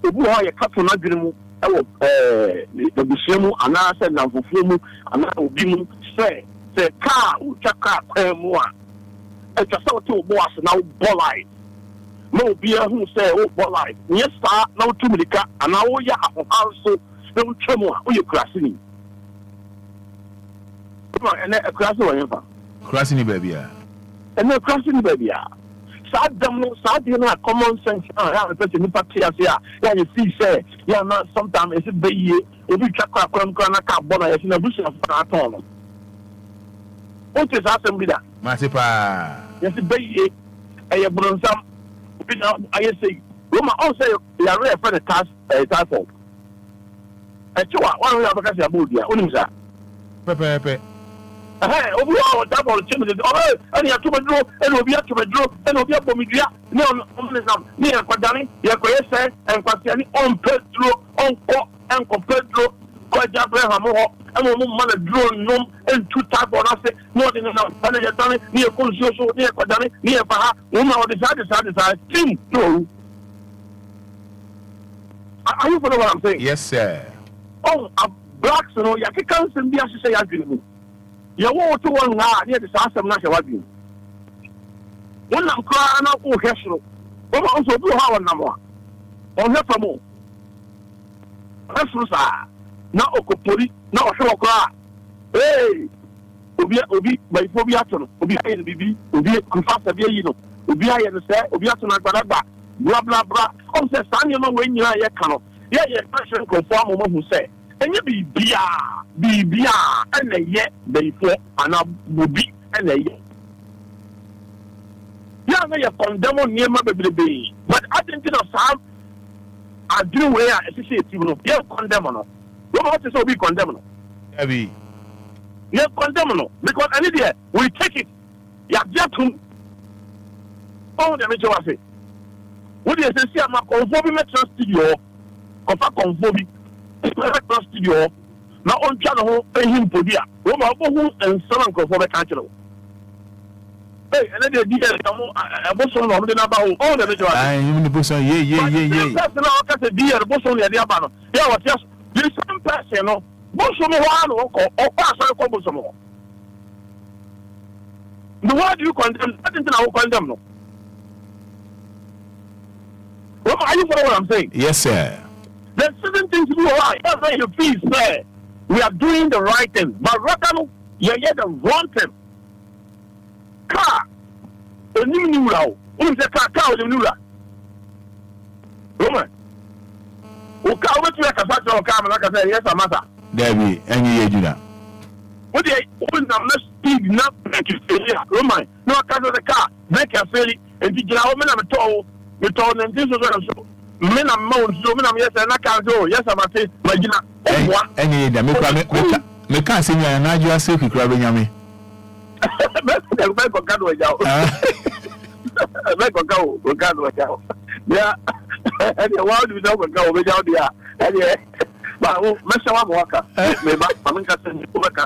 If you are a cut on agreement, I will, the Bushemu, and I said, now for Fumu, and I will be say, car, Chaka, more. And just so to boss now, Bolai. No beer who say, oh, Bolai. Yes, sir, no too many car, and now we are also no tremor, who you crossing. And a cross over. Crossing, baby. and no crossing baby. Sad them, sad you know, common sense. I have a person in Patia. Yeah, you see, say, yeah, not sometimes it's a baby. If you check out Bona, in a bush of Atom. What is assembly that? Masipa. Yes, a baby. I have brought some. I say, Roma also, you are ready for the task. I told one of the Abacasia Budia, Unisa. Pepe. Overall, double chimney. Oh, and you have to draw, and will be up to draw, and will be up to me. No, near Quadani, Yaquesa, and Quasiani on Pedro, on Pop, and Pedro, Quajabrahamo, and a woman drawn room, and 2 type on us, more than enough. And I have done it near Consoso, near Quadani, near Paha, woman on the side, team, no. Are you for what I'm saying? Yes, sir. Oh, blacks, you know, you can't send me as you say, I agree. You want to one near the South of National Wadi. One I'm crying out for Hessel. But also do have a number. On her from all. Hessel, sir. Now, Okopoli, now, Shokra. Hey, Obi, by Fobiaton, Obi, Bibi, Obi, Confasa Biano, Obi, and say, Obiaton, blah, blah, blah. On the Sanya when you are a canoe. Yeah, passion conform woman who say, and you be Bia, and a yet before, and I will be, and a yet. Yeah, they are condemned near my baby, but I think of some. I do where I see it, you know, you're condemned. You want to be condemned. Heavy. You're condemned because any day we take it. You're just to. Oh, the major was it. What do you say? I'm a conforming metro studio. Of a conforming metro studio. Now on channel, pay him for dear. Roma and Southern conforming country. Hey, and then the DLFM, a bosom of the number all the major. I am the bosom, yeah. That's not a dear bosom, the Abano. There was just the same person, no. Bosom or pass on a bosom. The word you condemn, I think I will condemn no. Are you following what I'm saying? Yes, sir. There's certain things you do right. That's why you feel, sir. We are doing the right thing. But rather, you're the wrong thing. Car. A new row. What is the car with a new row? Woman. Who can't wait to make a factor of car, like I said, yes, I'm matter. Debbie, and you do that. What they open the less speed, not make you fail. Woman. No, I can't the car. Make you fail. And the woman I'm told. We told them this was so. Men are mounts, so men are yes, and I can't go. Yes, I'm a say, Magina. And you, me can't see you, and I just say, grabbing me. Make a gun with you. Make a go, gun with you. Yeah, and the world without go without the and yeah. But Mr. Walker, maybe I'm going to work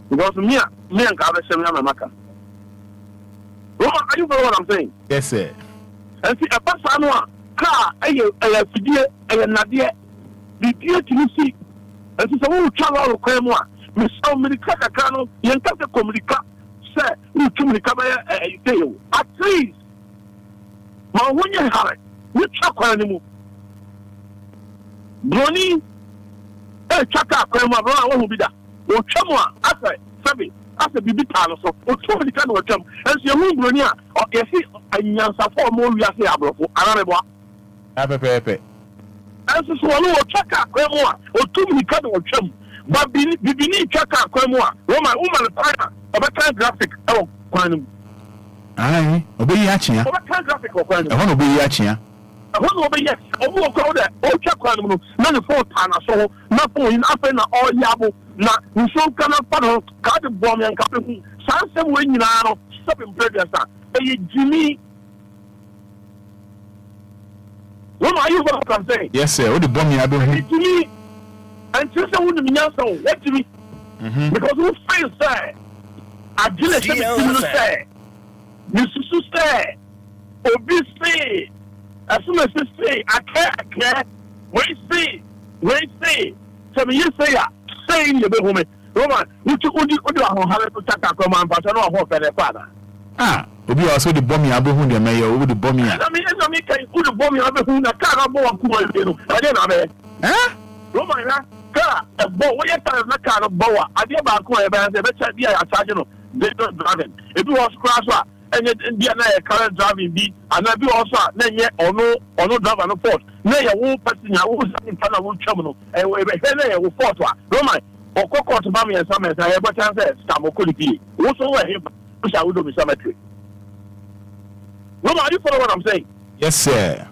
because me and Gabby Samuel Maka. Are you know what I'm saying? Yes, sir. And see, a person car, a fidea, a nadia, the dear to see. And see, someone who travel to Cremwa, Miss so many Kakano, Yankaka Communica, sir, you communicate a tail. At least, my when you have it, you chuck animal. Brony, a chaka Cremwa, what will be that? Or Chamwa, after Sabi. After Bibi Taloso, or 20 kind of jump, and see a moon Brunia, or a see a Yansa for more we are saying, Arabo. Pepe. And so swallow or chaka, Cremwa, or 2 many kind of chum, but Bibi chaka, Cremwa, Roma, woman, of a kind graphic, oh, Quanum. Aye, obey Yachia. Of a kind graphic or Quanum. I want to be Yachia. I want to be yes, or who call that, oh, Chakanum, none of 4 times, so nothing in Africa or Yabu. Na nso kana pano ka de bom yan ka pe hu sansem we nyina no stop in progress e Jimmy. What are you going to say? Yes, sir. What the bomb you have been Jimmy and just a woman so what Jimmy because who fails say I didn't say Mrs. say Obi say as soon as say I can't wait say so me say saying you be home. Roman, which would you have to check out command, but I don't know for the father. Obia also the bomb you have been the mayor over the bomb. I mean, can put the bomb you have been a car of Kumo. I didn't know. Roman, car, a bow, what you tell car of Boa. I did about Kumo, and the better be a sergeant. They don't drive it. If you was crash, and the current driving be, and I be also, then yet or no driver no fault. Nay, a wool person, I was in front of one terminal, and we will fault one. Roman, or cocoa to Mammy and Summers, I have a chance at Samo could be. What's over him, which I would do with cemetery. Roman, you follow what I'm saying? Yes, sir.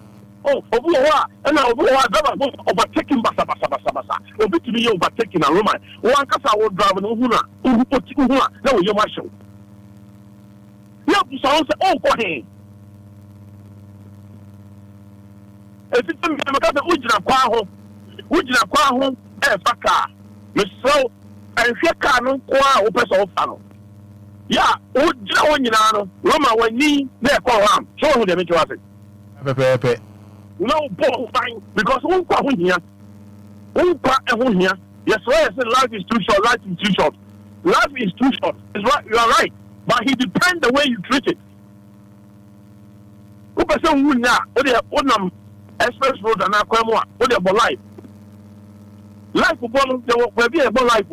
Oh, Obia, and now Obia, overtaking Basa, Obi to be overtaking a Roman. One casa will drive an Uhuna, no, you're my show. Yeah, so I say, oh, go ahead. If it's a Mamma, Ujina Quaho, Faka, Miss So, and Shekano, Qua, Opus Ofano. Yeah, Ujina, Roma, when ye, there, call him, show who they make you it. No, ball fine, because one part here, yes, I said life is too short, life is too short. Life is too short. It's right, you are right. But he depends the way you treat it. Who person who now, what they express road and Aquamua, what they about life? Life will be about life.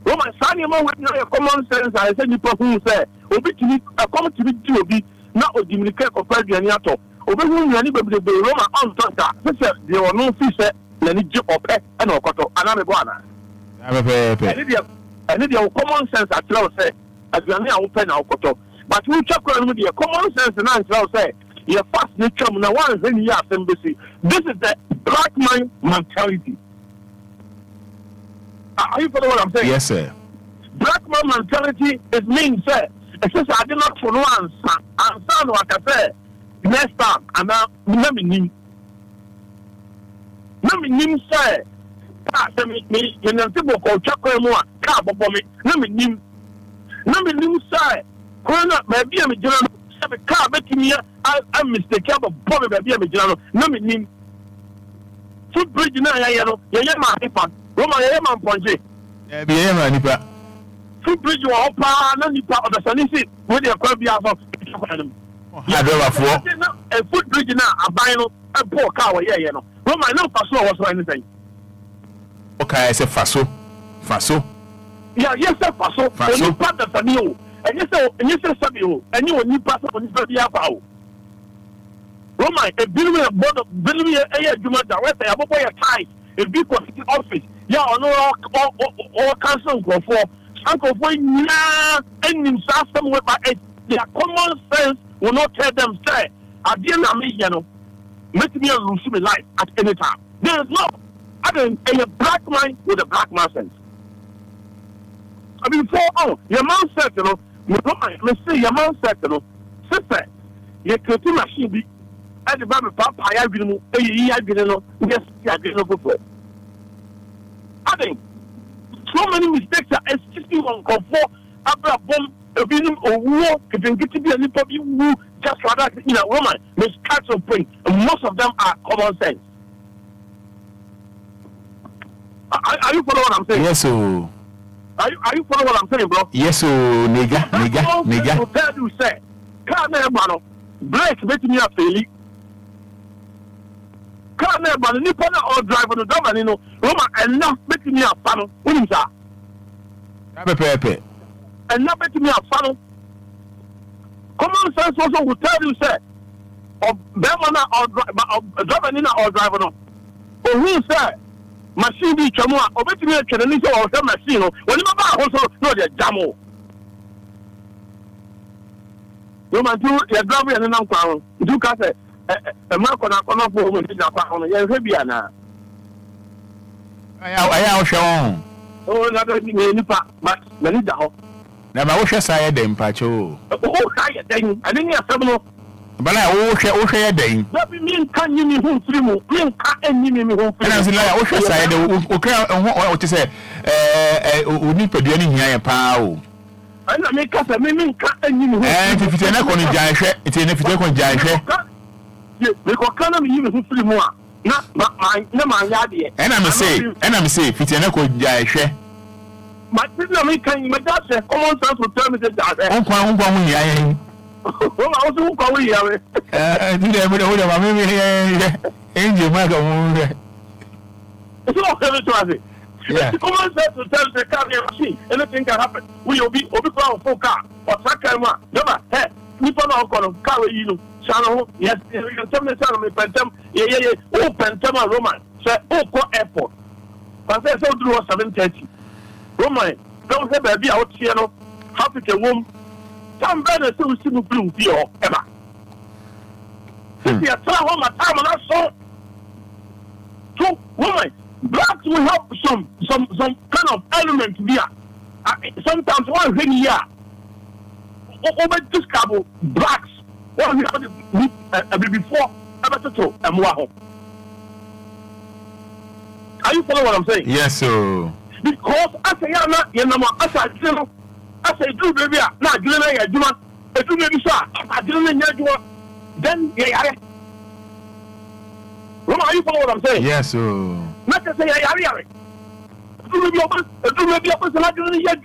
Roman Sani with common sense, I said, you who say, Obi to me, a common to me to be not a Dominican or President. Obi who anybody be Roman on Tonka. There were no fish, then it jump up and Okoto, and I'm a guana. I need your common sense at Slow say, as you are now open our Okoto. But we check with your common sense and answer say, your fast nature, no one is in your embassy. This is the black man mentality. Are you following what I'm saying? Yes, sir. Black man mentality is mean, sir. It's just I did not for no answer. Answer what I say. Next time, and now, let me name, sir. Me, you know, people call Chakwamua, car for me. Let me name, sir. Corona, maybe I'm a general, have a car making me. I'm mistaken, but Bobby, maybe I'm a general. Let me name footbridge now, Yama, Roma, Yama, Ponche. Nipa. Footbridge or Opa, no Nipa, or the Sanisi, with your Quabia. A footbridge now, a bino, a poor cow, yeah, Roma, no Faso was anything. Okay, I say Faso. Yeah, yes, sir, Faso. You part the Fabio, and you say Sabio, and you will need pass on the Fabio. Roma, a billion a year, you must direct a boy a tie, a big office. Yeah, all council go for Uncle Boy, and in somewhere by their common sense will not tell them, say, I didn't mean, make me lose my life at any time. There is no other a black man with a black man sense. I mean, your man said, let's say your man said, sister, your creative machine be at the Bible, Papa, I have been, yes, I didn't before. I think so many mistakes are existing on comfort after a bomb. A video or war can get to be a little bit who just for that in a woman may start to bring, and most of them are common sense. Are you following what I'm saying? Yes, sir. Are you following what I'm saying, bro? Yes, sir. Nigga. Tell you say, can't never break make me a failure. Can't never nipple or drive on the driver, Roma and not making me a panel. What is that? Pepe. And not making me a funnel. Common sense also will tell you, say, or Bemana or driver or driver. Or who say, machine be chamua, or making me a Canadian or some machine, when you also know the jamo. You might do your driver and an uncle. Do case a mark on a corner for women in a pound, and Fabiana. I am shown. Oh, another thing, but Manida. Now, I wish I said them, Pacho. Oh, I didn't have some. But I wish I had them. That means can you mean who three more? And you mean who? And I was like, I wish I said, okay, what to say, we need to do anything here, pal. And I make us a miming cat and you. And if you're not going to judge, it's in if you're going to judge. Because can't even who three more. Not my yard. And I'm say, if you're not going to judge. My sister, me can you make that say common sense will tell me that. Well, I also go away. Do them with a angel, my God. It's not every time. Common sense will tell the car machine. Anything can happen. We will be proud of full car. Osaka, Doma, hey, Nippon Okono, Kawaii, Shano, yes, you tell me, San, Pentam, oh, Pentama Roman, say, Oko Airport. But I said, do 7:30. Roman, don't have a be out here, no, happy to womb. Some better so simple blue, dear, ever. If you tell home a time and I saw. So, woman, blacks will have some kind of element here. Sometimes one thing here, over this couple, blacks, what we have before, ever to and more. Are you following what I'm saying? Yes, sir. Because I say, I say, do baby, not doing a Juma, a do baby, sir, I didn't know then, yeah. Are you following what I'm saying? Yes, sir. Not to say, I do maybe open the library yet.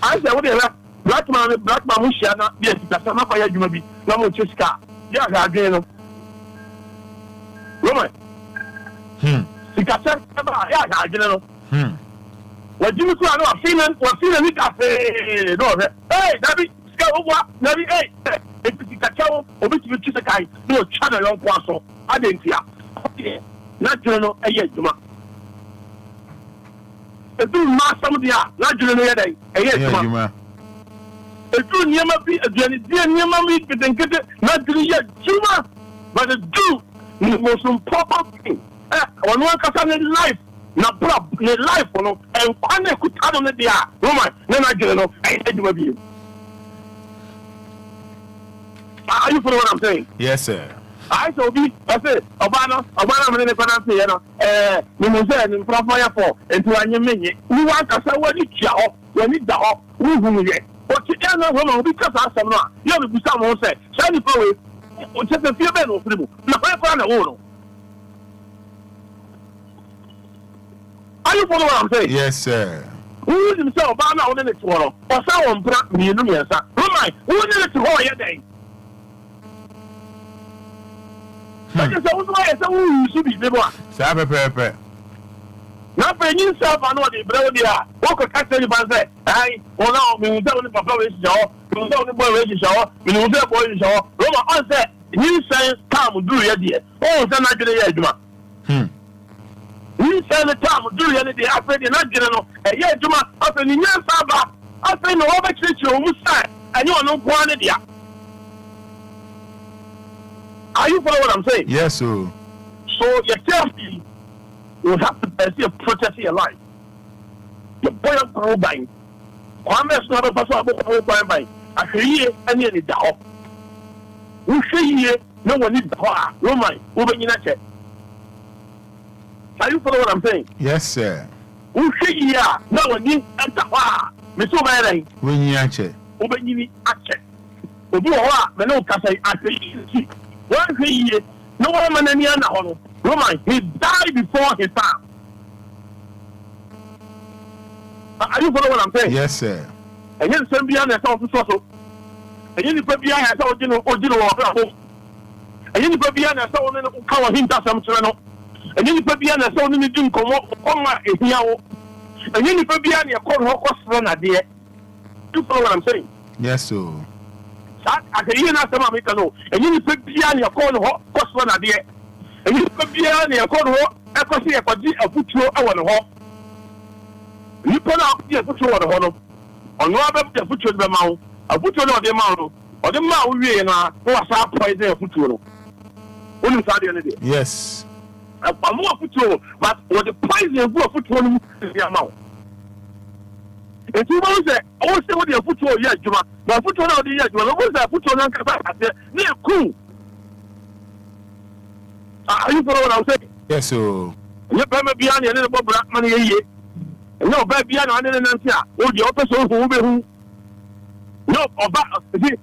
I say, whatever. Black man, Mushana, yes, that's enough. I do maybe no more Chiska. Yeah, I agree. Roman. Because I don't know. What do you call a feeling? What feeling it cafe? No, hey, David, Navi, hey, if it's a cow, or which you choose a guy, no channel on Quasso. I didn't hear. Not journal, a year, Juma. A two master of the art, not journal a year, Juma. A two Yamapi, a Yamami, not the year, Juma, but a do the most important thing. On one person in life, not proper life, and one could tell on the art. Roman, then I journal, I said to you. Are you following what I'm saying? Yes, sir. I shall be, I say, Obana, I'm in the Panama, Mimosa, and Profile for, and to any minute. We want us to when it's out, when it's out, we will get. But you can't know because I am not. You have to be someone say, Shiny Poe, just a few men of people. Not a whole. Are you following what I'm saying? Yes, sir. Who is himself, Obana, on the tomorrow, or someone brought me, sir. Who is it to hold your day? I just said, why I said, who should be the one? Sabe Pepe. Now, for yourself, I know the brother. Walk a castle, but say, I, well, now, we will tell the papa is show, we will tell the boy is show, we will tell the boy is show. Roma, I said, you say, come, do your dear. Oh, then I get a Juma. You say the time, do your dear, I said, you're not general. A year, Juma, after the year, Saba, I say, no, over to you, and you are no quantity. Are you following what I'm saying? Yes, sir. So you tell me you have to protect your life. Your boy of the buying. I'm not a person about buying. I hear any of the dog. We say here, no one needs the heart. No mind, moving in a check. Are you following what I'm saying? Yes, sir. We say here, no one needs the heart. Miss O'Malley, when you actually, open you a check. If you are, but no Cassie, I say, one year, no one any other Roman, he died before his time. Are you following what I'm saying? Yes, sir. And then some beyond that also so. And then the Fabian has original home. And then the Fabian has only cover him to some channel. And then the Fabian has only doing come up a here. And then the Fabian you call her cost runner there. You follow what I'm saying? Yes, sir. I can hear that some make no. And you put behind your corner cost one idea. And you put behind your corner, I can see a put you on the hall. You put out the put you on the hall. On no other put you in the mouth. I put you on the mouth. Or the mouth we are what's our price there put you. Only Saturday. Yes. I'm more put you, but what the price you put you is the amount. And you know that also what you put you here, Juma. But put you on the year, Juma. What I put you on the near cool. Are you following what I'm saying? Yes, sir. You better be on your little black money here. No, baby, I don't know. Oh, the officer who will be who. No,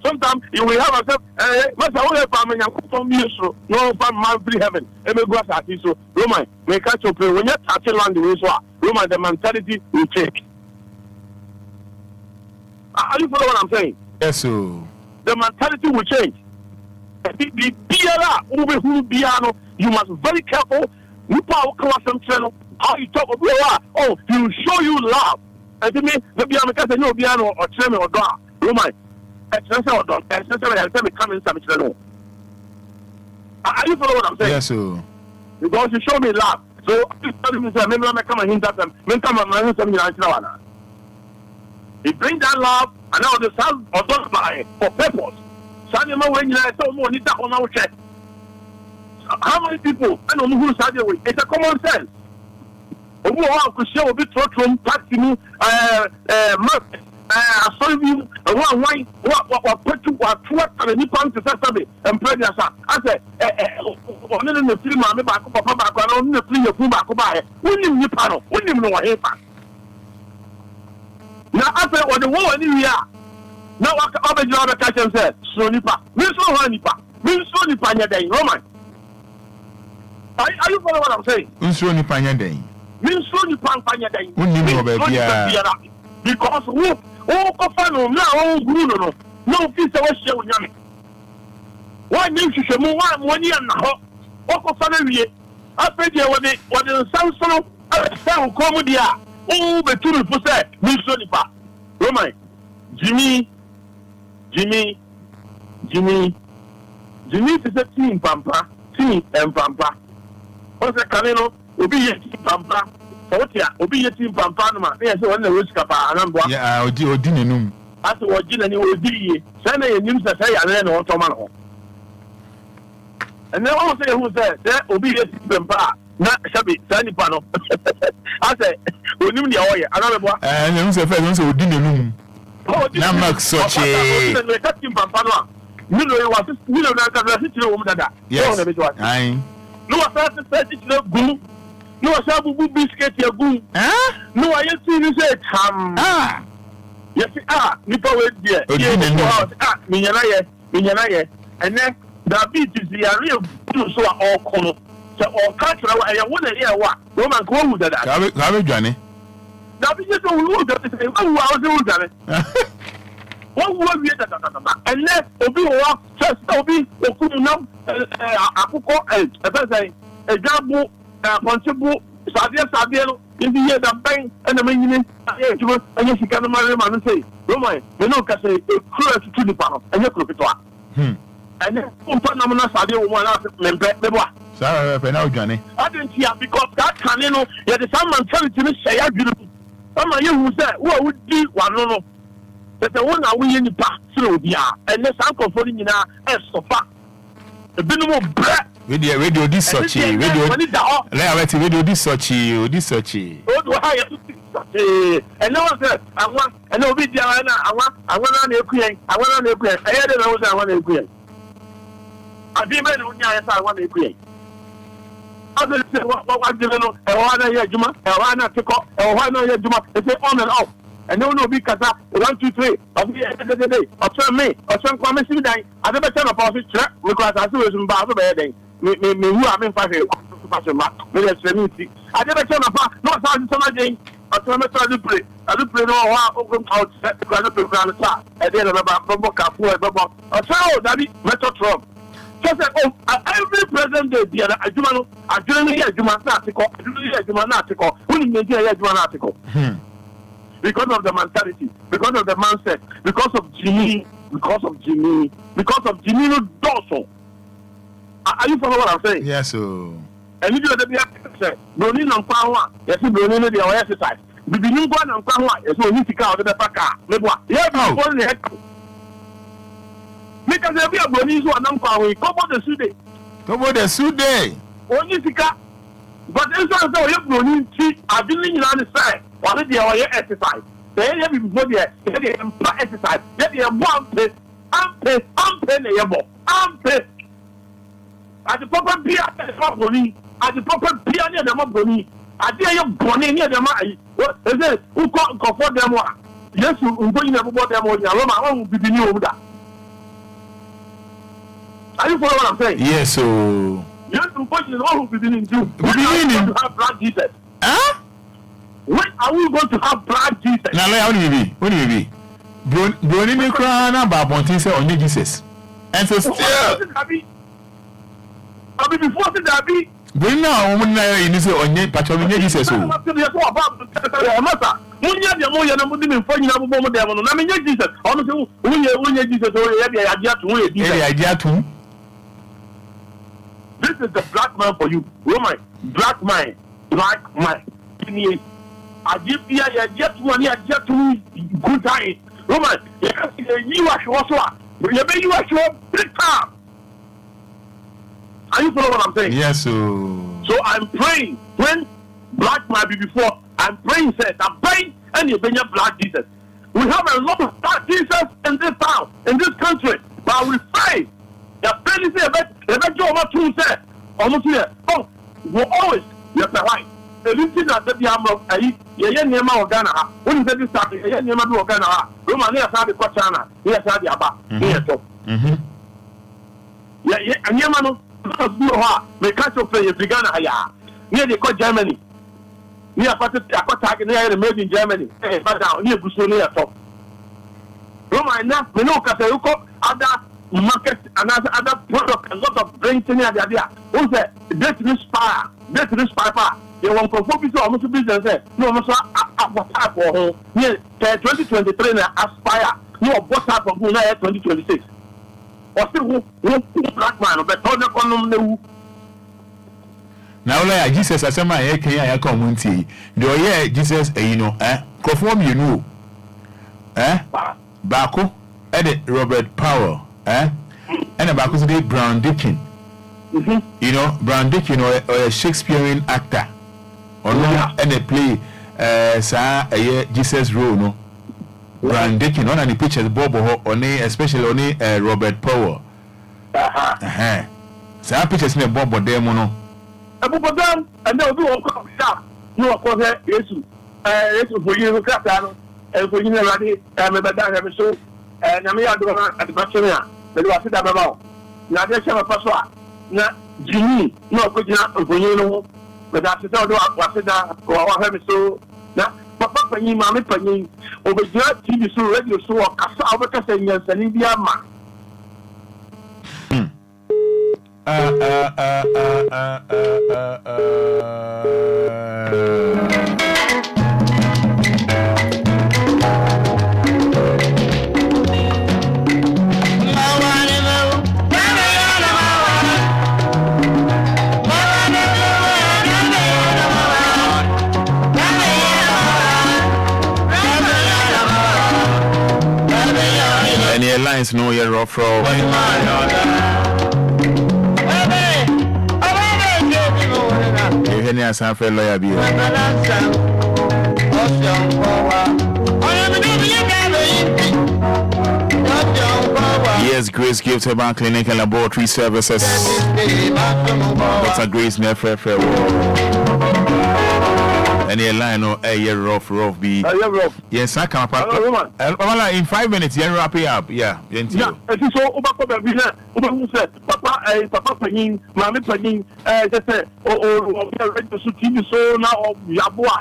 sometimes you will have a but I will have family and come here, so no, from monthly heaven. Every grass artist, so Roman, may catch up when you're touching land the way so Roman, the mentality will change. Are you following what I'm saying? Yes, sir. The mentality will change. The PLR, who piano, you must be very careful. You power class and channel. How you talk about, oh, he will show you love. And to me, maybe I'm a cousin, no piano or Tremor or Dog. Roman, or Dog, and me coming some channel. Are you follow what I'm saying? Yes, sir. Because you show me love. So, maybe I'm come and hint at them. Maybe come and run some Yantina. He brings that love and now the son or don't buy for purpose. Son, when you saw more, need that on our check. How many people? I don't know who's out there with. It's a common sense. Obu wa ko show obi trotrom party mu asori bi wa petu wa tuwa ni pan to sabe empresa sa ase one no free ma me ba ko papa ba ko no free yefu ba ko ba he wonim ni pa no wonim no wa he pa na afa o de wo ni wi a na wa ka obejira ba ka chen se so ni pa mi so ho ni pa nya den Roman. Are you following what I'm saying? Unso ni pa nya den. Minso ni pampanya dai. Unni no ba bia. Because who ko fa no na o guru no. No fi se wo hye wo nyame. Wa ni hwehwemu wa mo ni na ho. O ko fa na wie. Afedi wo de sansono se wo ko mu dia. O beturu fu se minso ni pa. Roman. Jimmy ti se team pampa. O se kaneno obi ye team pampa otia obi ye team pampa no ma na say won na rosika pa anamboa ya odi nenum aso oji na ni odi ye say na ye nim say ya na won ma no and then won say who say obi ye team pampa na shabi say ni pa no ase onim dia oye anamboa nem say first say odi nenum na max soche na team pampa no mi lo ye wa mi lo na ka se tire wo mu dada yes ai no wa sa tire gu no wa sa bubu biscuit ya gu no wa yesi ni say tam yes nipa we dia minyana ye and then that beat is the real so all kono so all culture wa ya wona ye wa no man ko wu dada ka be dwane that be just wu dada say wa wu dada what will we that and then obi wa just obi okunu na akoko say a jabu ponchibu sabia no indi ye da ban na manyini juma anya sika no mare ma no say Roman me no ka say e kura to the pan anya kuro pitwa and then umpa na na sabia wo na membe bebo sa pe na odwane adentia because that can no ye the some mentality no say adwene ama ye hu say wo di wano no tete wo na wo ye nipa sire obia and the some comfort nyina e sofa ebinumo bre radio this sochi radio this sochi o do ha ye and no one say awan and obi dia na awan na ekuyen e de na wo say awan na ekuyen abi me no nya ye say awan na ekuyen ado say wa dire no e wa na ye adwuma e wa na teko e wa na ye adwuma e say on and off and no be kasa 1 2 3 obi day o tell me o tell kwame si dan ade be tell na pause chere me ko asa we so mba so be den me hu am fa fe so ma me le se mi ti ade be tell na pa no sa so na den o tell me to do play no wa o go out set ko na program sa e dey na ba bo ka fu e bo o tell dabi metro trump just say every president day dia adwuma no adwuma no ye adwuma na atiko woni me dia ye adwuma na atiko because of the mentality, because of the mindset, because of Jimmy no doso. Are you following what I'm saying? Yes, so. And if you are the say, no need no power, yes, you don't need the exercise. Bibi ni go na power, yes, you need to go to the paka. Meboa, yeah, before the head. Because there be a boni so anam power, come on the sude. Only sika. But inside so you boni ti, I believe you understand. What is your exercise? They have before the exercise. Let the one pay, ampe. At the proper beer, at the proper beer near the moboni. I dare you bonny near the money. What is it? Who can't comfort them? Yes, you going to about them on your Roma won't be new over that. Are you following what I'm saying? Yes, so. Yes, unfortunately, all who beginning to have black Jesus. Huh? When are we going to have black Jesus? Now, how do you be? Brony me cry na ba bontin say only Jesus. And so still I mean before say that be Bring now, woman, you say on your patch of Jesus. Master, Munya, the more than put him in front of the moment. I mean, Jesus, honestly, when you Jesus, the idea to this is the black man for you. Roman, black man. I give you a jet money, I get to good time. Roman, you are sure, but you are sure, big time. Are you follow what I'm saying? Yes, so I'm praying when black might be before. I'm praying, said, I'm praying, and you bring your black Jesus. We have a lot of black Jesus in this town, in this country, but we pray. You're saying, about you over two said, almost here. Oh, we always, you're right. The listen at the Yamro, you're near Mount Ghana. When you said this time, you're near Mount Ghana. Roman, here's how the Quachana, here's how the Abba, here's so. Yeah, and Yamano. Me catch up in Ghana, near the Germany. Near Patak, near the made in Germany. Hey, Fada, near Busonia top. Roma enough, we know Casayuko, other markets and other products, a lot of drinks near the idea. Who's that? This inspire. You want to focus on almost business. No, I'm sorry, for home. Near 2023 aspire. No, what's up from 2026. Or still, black man, but told the now, like Jesus, as a man, I community. Do you Jesus, conform you know, Baku, edit Robert Powell, and a Baku today, Brown Dickin. You know, Brown Dickin or a Shakespearean actor, or no, and they play, Jesus role, no. Brown Dickin, on any pictures, Bobo, on especially on Robert Powell. So pictures me Bobo Demono. Abubadam, and they'll do all come shop. No, of course, yes, for you, Captain, and for you, Raddy, and Madame Emerson, and Amia at the Bachonia, the Wasida Babao. Now, there's a passoir. Not Jimmy, no good enough for you, but that's the other Wasida or Emerson. Now, Papa Penny, Mammy Penny, over your TV so radio so of Casa and India man. Any alliance no you're rough row. Any San Fe lawyer be. Yes, Grace gives her bank clinic and laboratory services. Dr. Grace Nefer. Any line or a year rough be. Yes, I come up. In 5 minutes, you wrap it up. Yeah, it is so over Papa Penny, Mammy Penny, just say, TV so now Yabua,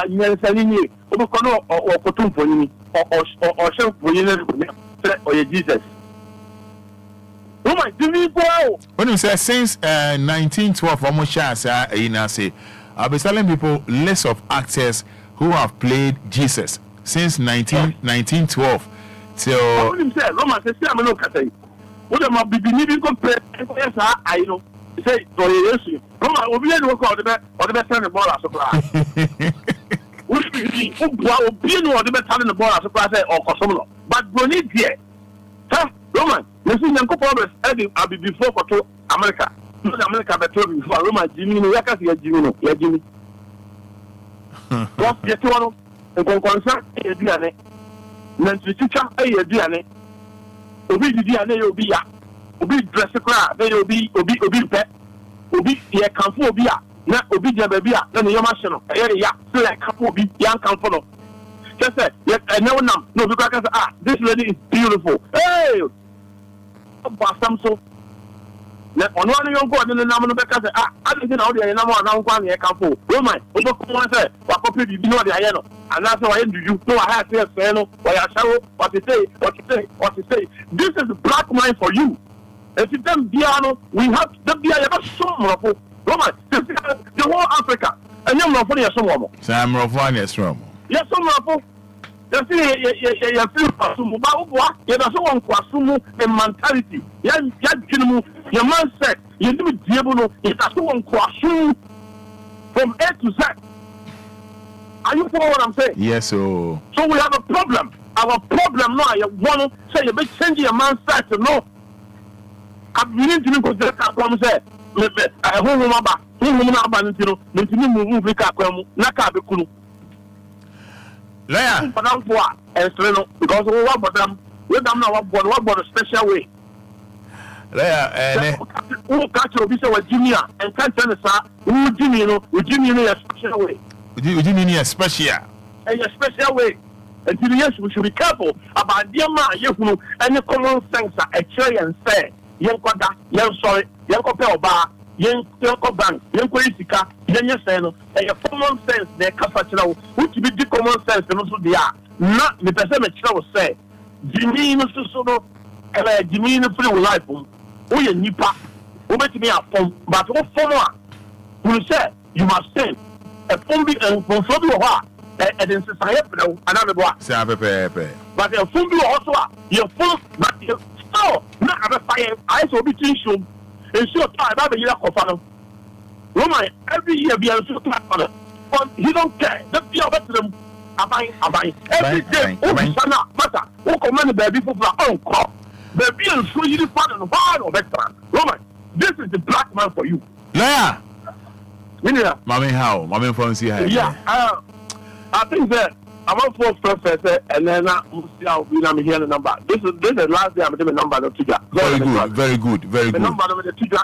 Yansanini, Obokono or Cotum for me, or Shelf for you, or Jesus. Oh my, do we go? When you say since 1912, almost say, I'll be telling people lists of actors who have played Jesus since 1912 till. Roma says, I'm not saying. What am I believing compared? I know. Say, Roma, Obia will call the best time the ball as surprise. Obia or the best time the ball as surprise or Cosomo. But Bonnie, dear. Roman, you see, Uncle Promise, I'll be before for America. Not America, but before Roma, Jimmy, Jimmy. What get one and concern a DNA. Nancy teacher, a DNA. Obi DNA, Obia. Obi dress a crowd, they will be pet. Obi, yeah, come for Obia. Not Obi Jababia, then the Yamashino. Yeah, so like Kapobi, young Kampono. Just say, yes, I know now. No, because this lady is beautiful. Hey! So. On one young boy in the number because I didn't know the number now one I come for. Roman, over say, what copy you know the Iano, and that's why do you know I have to say, no, what to say. This is black mind for you. If you tell Diano, we have the Bia so much. Roman, the whole Africa. And you're not funny as someone. Sam Rovanius Romo. Yes, someone. You see, you feel Pasumu, Bawa, you have someone Kwasumu and mentality. Yan Jinimu, your man said, you do it, Diabolo, it's a someone Kwasumu from A to Z. Are you following what I'm saying? Yes, so we have a problem. Our problem now, you want to say, you be changing your mindset to know. I'm willing to go to the problem, say, I hold him about, Laya. Because we don't know what a special way. Laya, who catch your visa with Jimmy and can't tell us who Jimmy, a special way. You mean a special? A special way. And yes, we should be careful about dear man, you know, any common sense, actually, and say, young Quada, young sorry, young Copel Bar, young Bank, young Quisika, young Seno, and a common sense, their capacity, which be the common sense, and also they are not the percentage will say, Jimmy, no, Jimmy, no free life, who you nipa, who make me a phone, but what for who say, you must say, a phone be and confront you. And then society, another one. But your phone bill also, your phone, but your still not a fire. I saw between you. And so I have a year of fun. Roman, every year be a so fun. But he don't care. That's the other them. Am every day, Sana, Mata, who command the baby for our own crop. Baby and so you find a bar or better. Roman, this is the black man for you. Yeah. Mommy, how? Mommy, phone see how? Yeah. I think that I'm up for professor, and then I'm hearing the number. This is the last day I'm doing the number of Tiga. Very good. The number of the Tiga,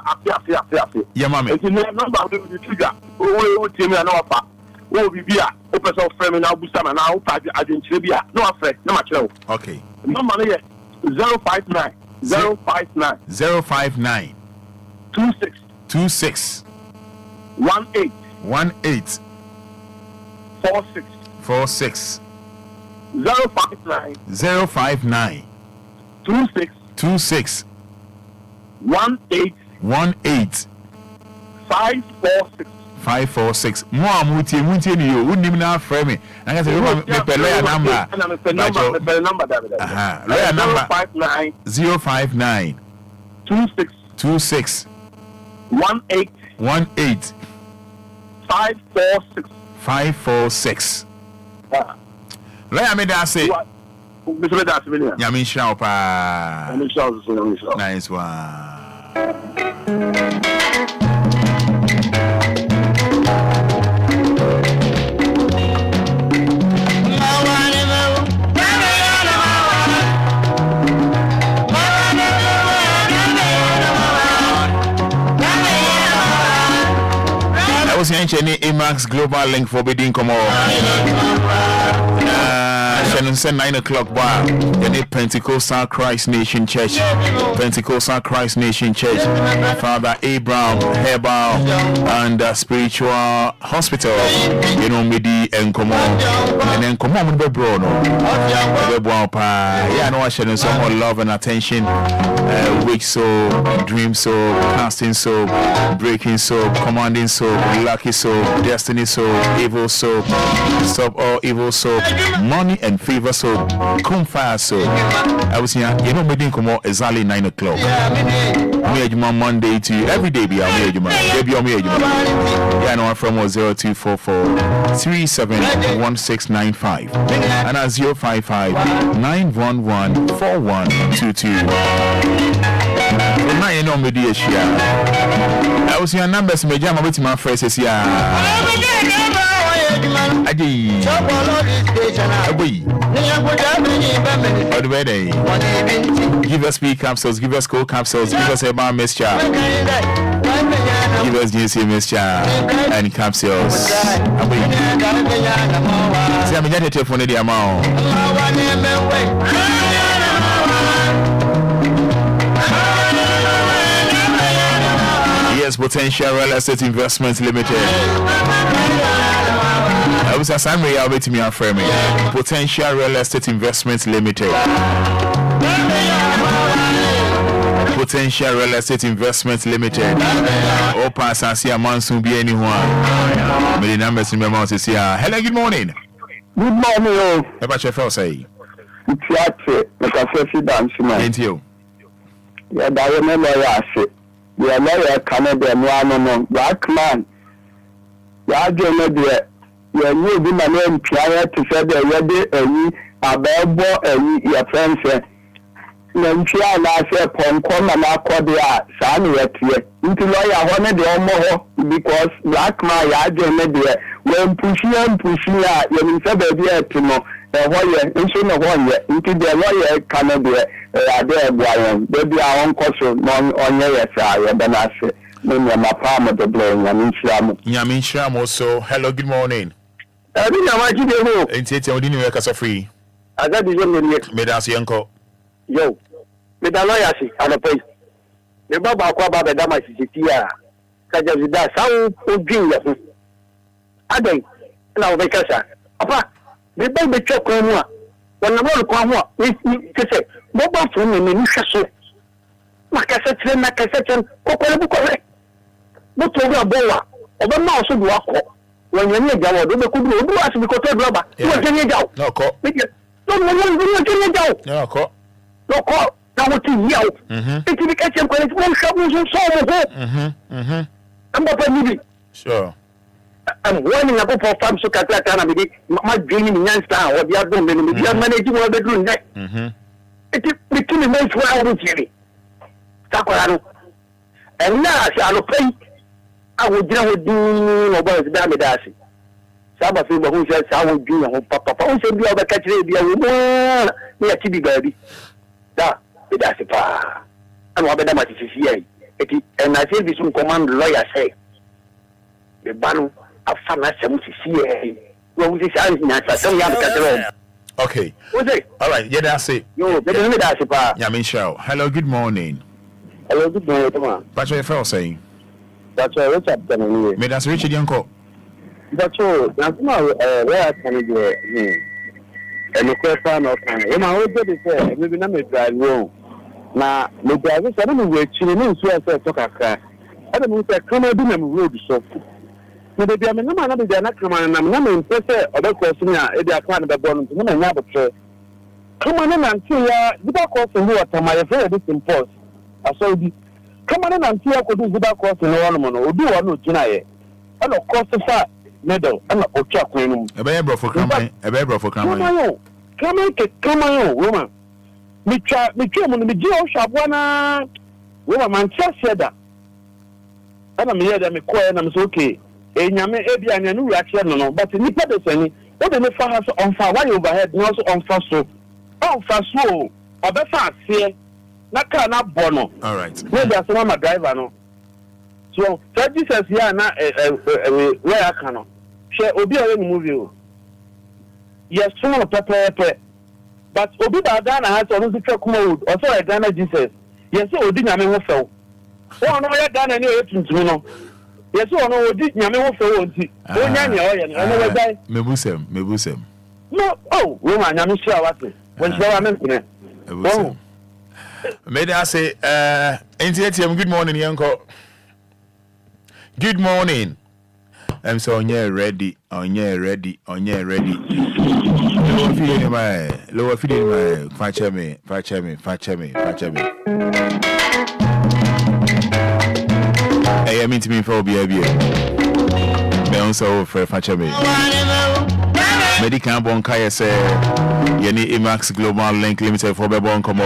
yeah, mommy. It's the number of the Tiga. Who will tell me an offer? Who will be here? Open up frame and I'll be some and I'll I didn't Tribia. No affair, no much. Okay. No money yet. 059 26 18 46 059 26 18 546 mo amuti ni yo unim na afre me anga say me pele ya number lawyer number 059 26 18 546 lawyer me da say ya me shout pa nice one. I was saying Emax Global Link for bidding come Shannon said 9 o'clock bar. The Pentecostal Christ Nation Church. Pentecostal Christ Nation Church. Father Abraham Herbal and Spiritual Hospital. You know me the Enkomo. And then come on with the bro no. Yeah, I know Shannon some more love and attention. Wake soap, dream soap, casting soap, breaking soap, commanding soap, lucky soap, destiny soap, evil soap, stop all evil soap, money and favor soap, fire soap. I was here, you know, me didn't come out exactly 9 o'clock. Me Monday to every day be on me. Yeah, I know I'm from 0244 371695 and at 055 911 4122. Now you know me dear share. I was your numbers me jam with my phrases here. Adi. Give us speed capsules, give us cold capsules, give us a bar mixture. Give us GC mixture and capsules. See, I'm getting a telephone in the amount. Yes, Potential Real Estate Investments Limited. I was a summary of it to me and framing. Potential Real Estate Investments Limited. Potential Real Estate Investment Limited. Opa Sasia Mansun be anyone. Many numbers in my mouth is here. Hello, good morning. Good morning, About your first say. it's Yate, like I said, dance, man. Thank you. Yeah, I remember I said, yeah, lawyer Canada, no, black man. Yeah, I don't know the, yeah, you be my name prior to say the ready, and your friends, Nantia, and I said, Poncom and Aquadia, Sani, into lawyer, one of the Omo, because black man, I don't know the, when pushing, you said, to know. Nso na one year into the lawyer Canada there Brian baby our uncle so onye yesa ya banase no my palm of the blow Nyamin Shram so hello good morning. Abi na ma ji de ho Enti odi ni weka so free. Aga di zo me Me da so yanko. Yo me da lawyer si anopai. Me baba kwa baba da ma sisi a ka jazi da sawo odwin ya ho. Adai na o be kasa. Papa the baby choke on one. When I'm all come what we say, Boba from me, Nishaso. Macassatin, Cocoa correct. But over Boa, over mouse of walk. When you're near Gawa, do the could do us because of rubber. You are getting out. No call. No call. No call. Now what is yell? It's the catching when it's one shop and so. I'm not a sure. I'm warning about for farm so Catana, my dreaming in Yansta, or the other men, we are managing all the room. It is between the most well with Jenny. Taquano. And now I shall pay. I would do about Damidasi. Some of people who says I would do a papa, who said the other country be a woman, me a TV baby. That it does a pa. And what better much is here. And I say this will command lawyer say. The ban. Okay. All right. Yeah, that's it. Hello. Good morning. Hello. Good morning. What's your first saying? That's Richard. Me that's Richard Yanko. That's all. That's where I can go. And the question of when I was there, maybe not me drive wrong. Now, me drive is I don't know where children so I said talk I don't know if come and do them road so. So the man na be na come and na me pese other question a e dey plan be born to na nya botre come on na nti ya diba course who water my friend this impulse aso bi come on na nti ya ko do diba course no one mo no obi wo no gina ye e no course fa medal e na otwa kwan no e be bro for kraman come on woman me twa mo no me gi o hwabwa na woman man tia seda ana me ye da me ko na me so okay enyame ebia nya no reaction no but nipa de sani o de me fa ha so on fa why overhead no so on fa so obefa ase na car na bono all right we dey so my driver no so Jesus here na where aka no she obi a we movie o yes so no pepe but obi da Ghana ha so no so twa kuma o so Ghana Jesus yes so odi nyame ho few o no ya Ghana ni o tuntum no yes, one of the Yamu for one. Mebusem. No, oh, woman, I'm sure what it. When you are mentioning it. May I say, good morning, Yanko. Good morning. I'm so ready. Lower feeding my fetch me. I mean to me for Obia. Me also for Fachame. Medical Enquires say Yeni Emax Global Link Limited for Bebon Como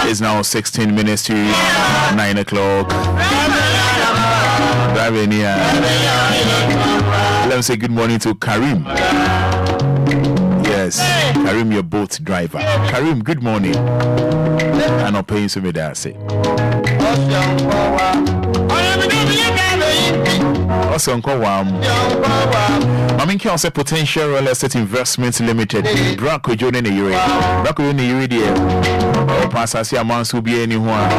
is now 16 minutes to 9 o'clock. Driving here. Let me say good morning to Karim. Yes, Karim, your boat driver. Karim, good morning. And I'm paying to me that say. Also, Uncle Wam. Mamin can say Potential Real Estate Investment Limited. Braco Jonin a Yuri. Braco in the Yuri. Or Passasia Mans will be anyone.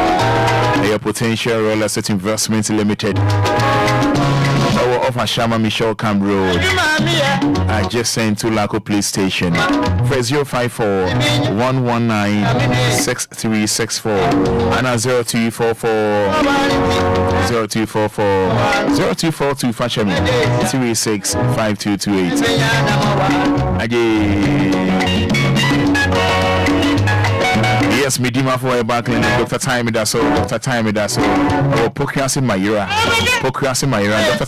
A Potential Real Estate Investment Limited. Our off Ashama Michelle Camp Road. I just sent to Laco Police Station. For 054 119 6364 and 0244 0242 Fashami 36 5228. Again. Yes, Medima for a back clinic. Dr. Anidaso. Oh, Pokrasi Mayra. Dr.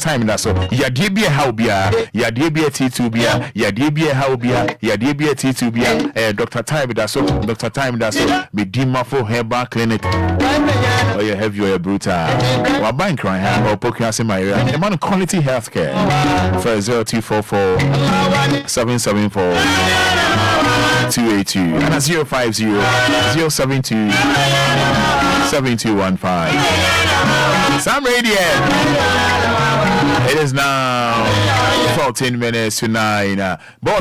Anidaso. Yadibia Haubia, Yadibia T2Bia, Yadibia Haubia, Yadibia T2Bia, Dr. Anidaso, Medima for her back clinic. Oh, you have your brutal. Or bank crying, or Pokrasi Mayra. A man of quality healthcare. For 0244 774 282 and 050 072 7215. Sam Radio. It is now 14 minutes to 9. Boss